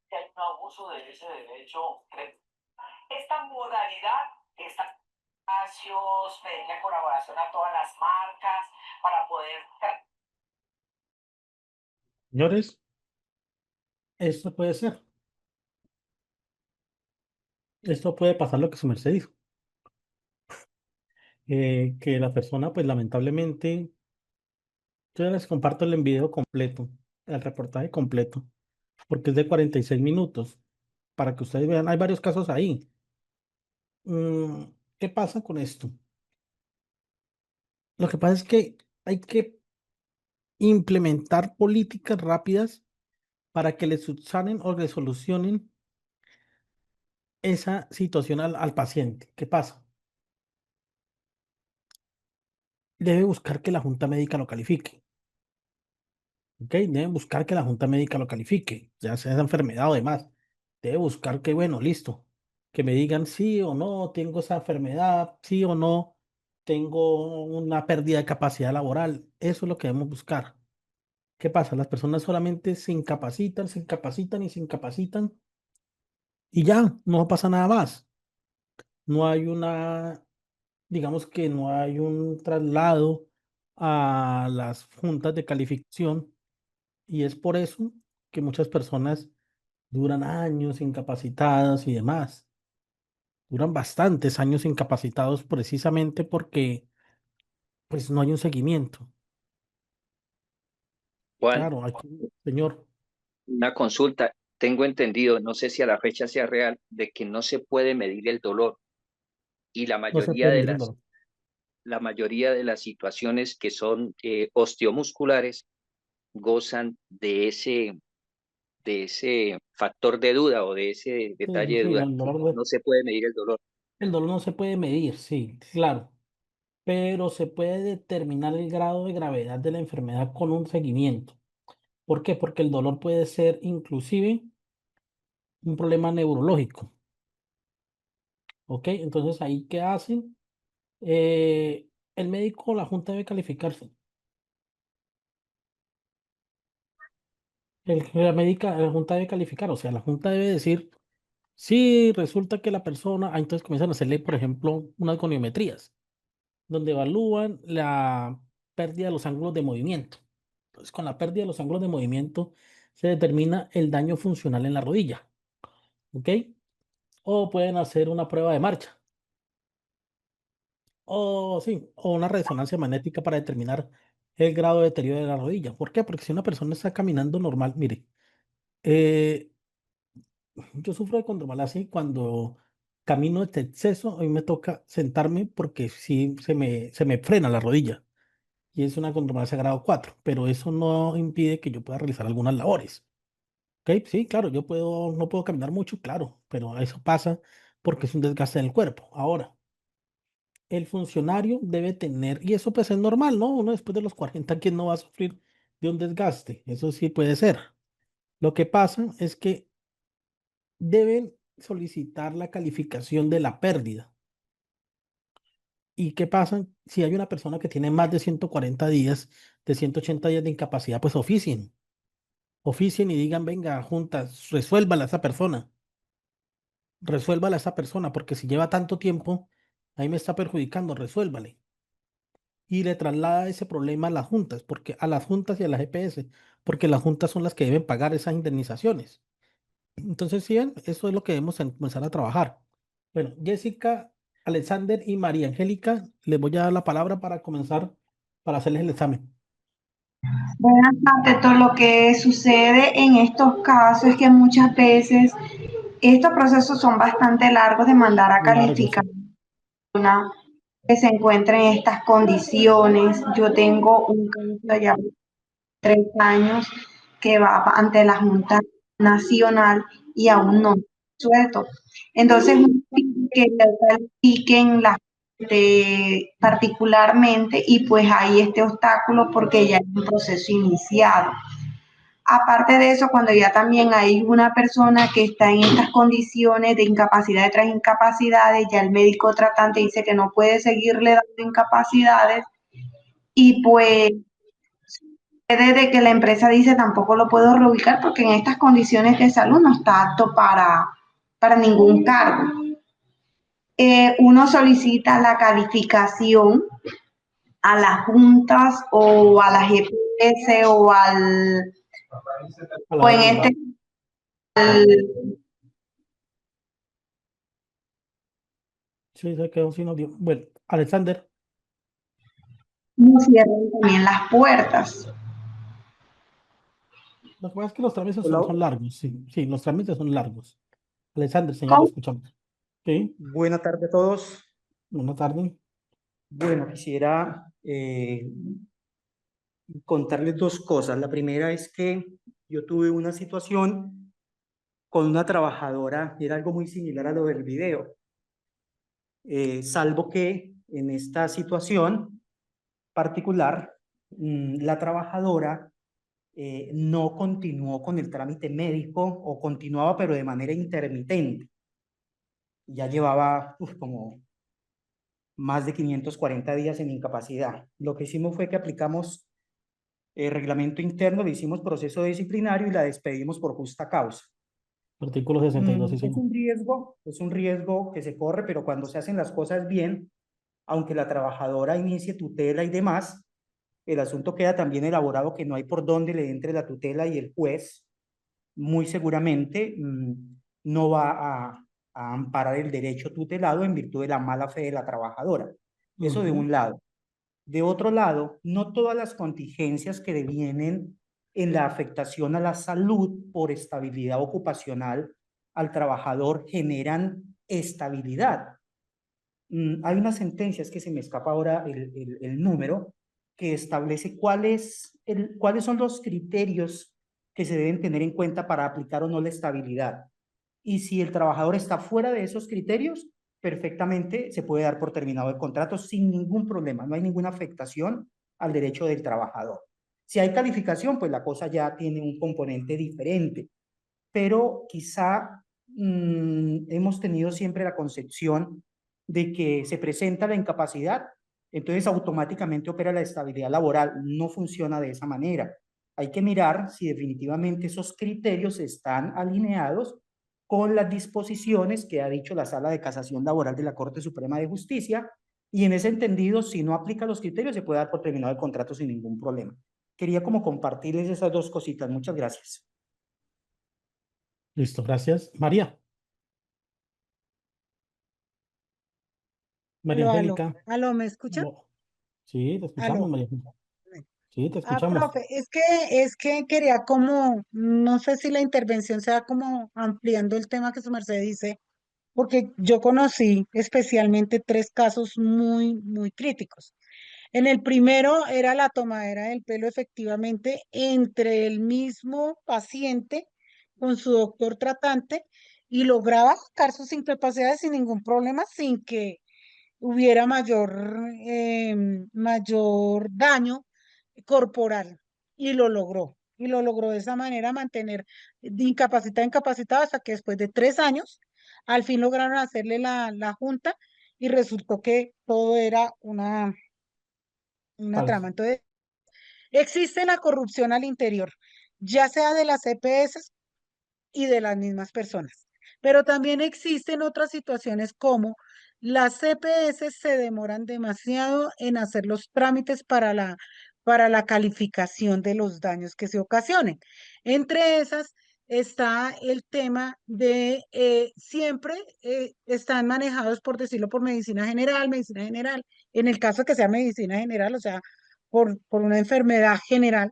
que hay un abuso de ese derecho. Esta modalidad, esta espacios, pedirle colaboración a todas las marcas para poder.
Señores, esto puede ser. Esto puede pasar lo que su merced dijo. Que la persona, pues lamentablemente, yo les comparto el video completo, el reportaje completo, porque es de 46 minutos, para que ustedes vean, hay varios casos ahí. Mm, ¿qué pasa con esto? Lo que pasa es que hay que implementar políticas rápidas para que le subsanen o le solucionen esa situación al paciente. ¿Qué pasa? Debe buscar que la junta médica lo califique. ¿Ok? Deben buscar que la junta médica lo califique, ya sea esa enfermedad o demás. Debe buscar que, bueno, listo, que me digan sí o no, tengo esa enfermedad, sí o no, tengo una pérdida de capacidad laboral. Eso es lo que debemos buscar. ¿Qué pasa? Las personas solamente se incapacitan, se incapacitan y se incapacitan y ya, no pasa nada más. No hay una, digamos que no hay un traslado a las juntas de calificación y es por eso que muchas personas duran años incapacitadas y demás. Duran bastantes años incapacitados precisamente porque pues no hay un seguimiento.
Juan,
Claro, aquí, señor,
una consulta. Tengo entendido, no sé si a la fecha sea real, de que no se puede medir el dolor y
no se puede medir el dolor.
la mayoría de las situaciones que son osteomusculares gozan de ese factor de duda o de ese
Sí,
detalle de
sí,
duda, que no se puede medir el dolor.
el dolor no se puede medir, sí, claro, pero se puede determinar el grado de gravedad de la enfermedad con un seguimiento. ¿Por qué? Porque el dolor puede ser inclusive un problema neurológico, ¿ok? Entonces, ahí, ¿qué hacen? El médico, la junta debe calificarse. La junta debe calificar, o sea, la junta debe decir, si resulta que la persona, entonces comienzan a hacerle, por ejemplo, unas goniometrías, donde evalúan la pérdida de los ángulos de movimiento. Entonces, con la pérdida de los ángulos de movimiento se determina el daño funcional en la rodilla, ¿ok? O pueden hacer una prueba de marcha, o sí, o una resonancia magnética para determinar el grado de deterioro de la rodilla. ¿Por qué? Porque si una persona está caminando normal, mire, eh, yo sufro de condromalia cuando camino este exceso, a mí me toca sentarme porque sí se me frena la rodilla y es una controversia grado 4, pero eso no impide que yo pueda realizar algunas labores. ¿Ok? Sí, claro, no puedo caminar mucho, claro, pero eso pasa porque es un desgaste del cuerpo. Ahora, el funcionario debe tener, y eso pues es normal, ¿no? Uno después de los 40, ¿quién no va a sufrir de un desgaste? Eso sí puede ser. Lo que pasa es que deben solicitar la calificación de la pérdida. ¿Y qué pasa si hay una persona que tiene más de 140 días, de 180 días de incapacidad? Pues oficien y digan, venga, juntas, resuélvala a esa persona, resuélvala a esa persona, porque si lleva tanto tiempo, ahí me está perjudicando, resuélvale. Y le traslada ese problema a las juntas, porque a las juntas y a las EPS, porque las juntas son las que deben pagar esas indemnizaciones. Entonces, sí, ven, eso es lo que debemos comenzar a trabajar. Bueno, Jessica, Alexander y María Angélica, les voy a dar la palabra para comenzar, para hacerles el examen.
Buenas tardes. Todo lo que sucede en estos casos es que muchas veces estos procesos son bastante largos de mandar a
Largo,
calificar
sí.
una que se encuentre en estas condiciones. Yo tengo un caso ya de 3 años que va ante la Junta Nacional y aún no suelto. Entonces, uno pide que le califiquen la particularmente y pues hay este obstáculo porque ya hay un proceso iniciado. Aparte de eso, cuando ya también hay una persona que está en estas condiciones de incapacidad tras incapacidades, ya el médico tratante dice que no puede seguirle dando incapacidades y pues de que la empresa dice tampoco lo puedo reubicar porque en estas condiciones de salud no está apto para ningún cargo. Uno solicita la calificación a las juntas o a las GPS o al o en este
Sí, se quedó sin audio. Bueno, Alexander.
no cierran también las puertas.
Lo que pasa es que los trámites
Hola,
son largos, sí, sí, los trámites son largos. Alexander, señor, lo
¿Cómo?
escuchamos. Sí,
buena tarde a todos.
buena tarde.
Bueno, quisiera contarles dos cosas. La primera es que yo tuve una situación con una trabajadora, era algo muy similar a lo del video, salvo que en esta situación particular, la trabajadora no continuó con el trámite médico o continuaba pero de manera intermitente. Ya llevaba como más de 540 días en incapacidad. Lo que hicimos fue que aplicamos reglamento interno, le hicimos proceso disciplinario y la despedimos por justa causa.
Artículo 62, sí,
Es
señor.
es un riesgo que se corre, pero cuando se hacen las cosas bien, aunque la trabajadora inicie tutela y demás, el asunto queda también elaborado que no hay por dónde le entre la tutela y el juez muy seguramente no va a amparar el derecho tutelado en virtud de la mala fe de la trabajadora. Eso de un lado. De otro lado, no todas las contingencias que devienen en la afectación a la salud por estabilidad ocupacional al trabajador generan estabilidad. Hay una sentencia, es que se me escapa ahora el número, que establece cuáles son los criterios que se deben tener en cuenta para aplicar o no la estabilidad. Y si el trabajador está fuera de esos criterios, perfectamente se puede dar por terminado el contrato sin ningún problema, no hay ninguna afectación al derecho del trabajador. Si hay calificación, pues la cosa ya tiene un componente diferente, pero quizá hemos tenido siempre la concepción de que se presenta la incapacidad, entonces automáticamente opera la estabilidad laboral. No funciona de esa manera. Hay que mirar si definitivamente esos criterios están alineados con las disposiciones que ha dicho la Sala de Casación Laboral de la Corte Suprema de Justicia, y en ese entendido, si no aplica los criterios, se puede dar por terminado el contrato sin ningún problema. Quería como compartirles esas dos cositas. Muchas gracias.
Listo, gracias. María. María
Aló,
Angélica.
¿me escuchan?
Sí, te escuchamos,
Aló.
María Angélica. Sí, te escuchamos.
Profe, es que quería como, no sé si la intervención sea como ampliando el tema que su merced dice, porque yo conocí especialmente tres casos muy, muy críticos. En el primero era la tomadera del pelo efectivamente entre el mismo paciente con su doctor tratante y lograba sacar sus incapacidades sin ningún problema, sin que hubiera mayor daño corporal. Y lo logró. Y lo logró de esa manera mantener de incapacitado hasta que después de 3 años, al fin lograron hacerle la junta y resultó que todo era una
Falso.
trama. Entonces, existe la corrupción al interior, ya sea de las EPS y de las mismas personas. Pero también existen otras situaciones como las CPS se demoran demasiado en hacer los trámites para la calificación de los daños que se ocasionen. Entre esas está el tema de siempre están manejados, por decirlo, por medicina general, en el caso que sea medicina general, o sea, por una enfermedad general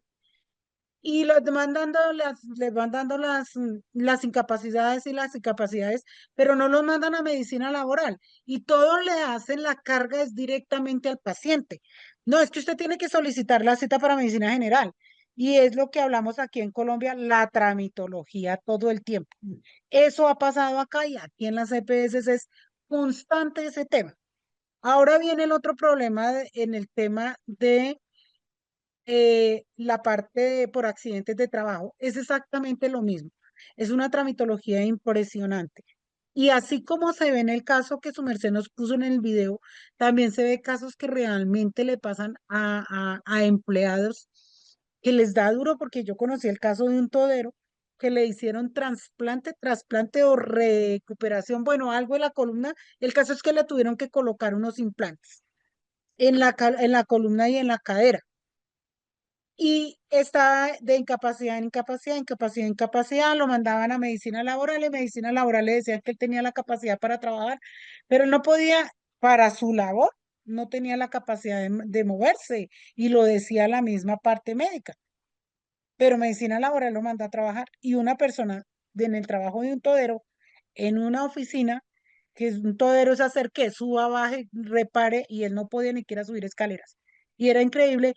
y les van dando las incapacidades y las incapacidades, pero no los mandan a medicina laboral y todo le hacen la carga es directamente al paciente. No, es que usted tiene que solicitar la cita para medicina general y es lo que hablamos aquí en Colombia, la tramitología todo el tiempo. Eso ha pasado acá y aquí en las EPS es constante ese tema. Ahora viene el otro problema en el tema de la parte por accidentes de trabajo es exactamente lo mismo. Es una tramitología impresionante. Y así como se ve en el caso que su merced nos puso en el video, también se ve casos que realmente le pasan a empleados que les da duro, porque yo conocí el caso de un todero que le hicieron trasplante o recuperación, bueno, algo de la columna. El caso es que le tuvieron que colocar unos implantes en la columna y en la cadera y está de incapacidad en incapacidad, incapacidad en incapacidad, lo mandaban a medicina laboral, y medicina laboral le decían que él tenía la capacidad para trabajar, pero él no podía, para su labor, no tenía la capacidad de moverse, y lo decía la misma parte médica, pero medicina laboral lo manda a trabajar, y una persona en el trabajo de un todero, en una oficina, que es un todero es hacer que suba, baje, repare, y él no podía ni siquiera subir escaleras, y era increíble.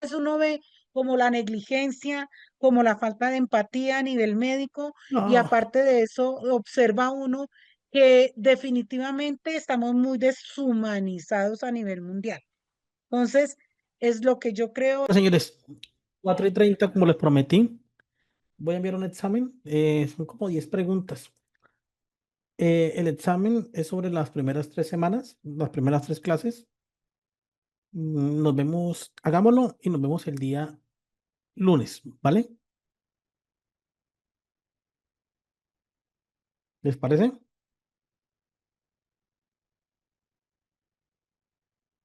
Eso uno ve como la negligencia, como la falta de empatía a nivel médico y
No,
aparte de eso observa uno que definitivamente estamos muy deshumanizados a nivel mundial. Entonces, es lo que yo creo.
señores, 4:30, como les prometí, voy a enviar un examen. Son como 10 preguntas. El examen es sobre las primeras 3 semanas, las primeras 3 clases. Nos vemos, hagámoslo y nos vemos el día lunes, ¿vale? ¿Les parece?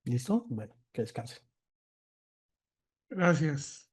¿Listo? Bueno, que descansen.
Gracias.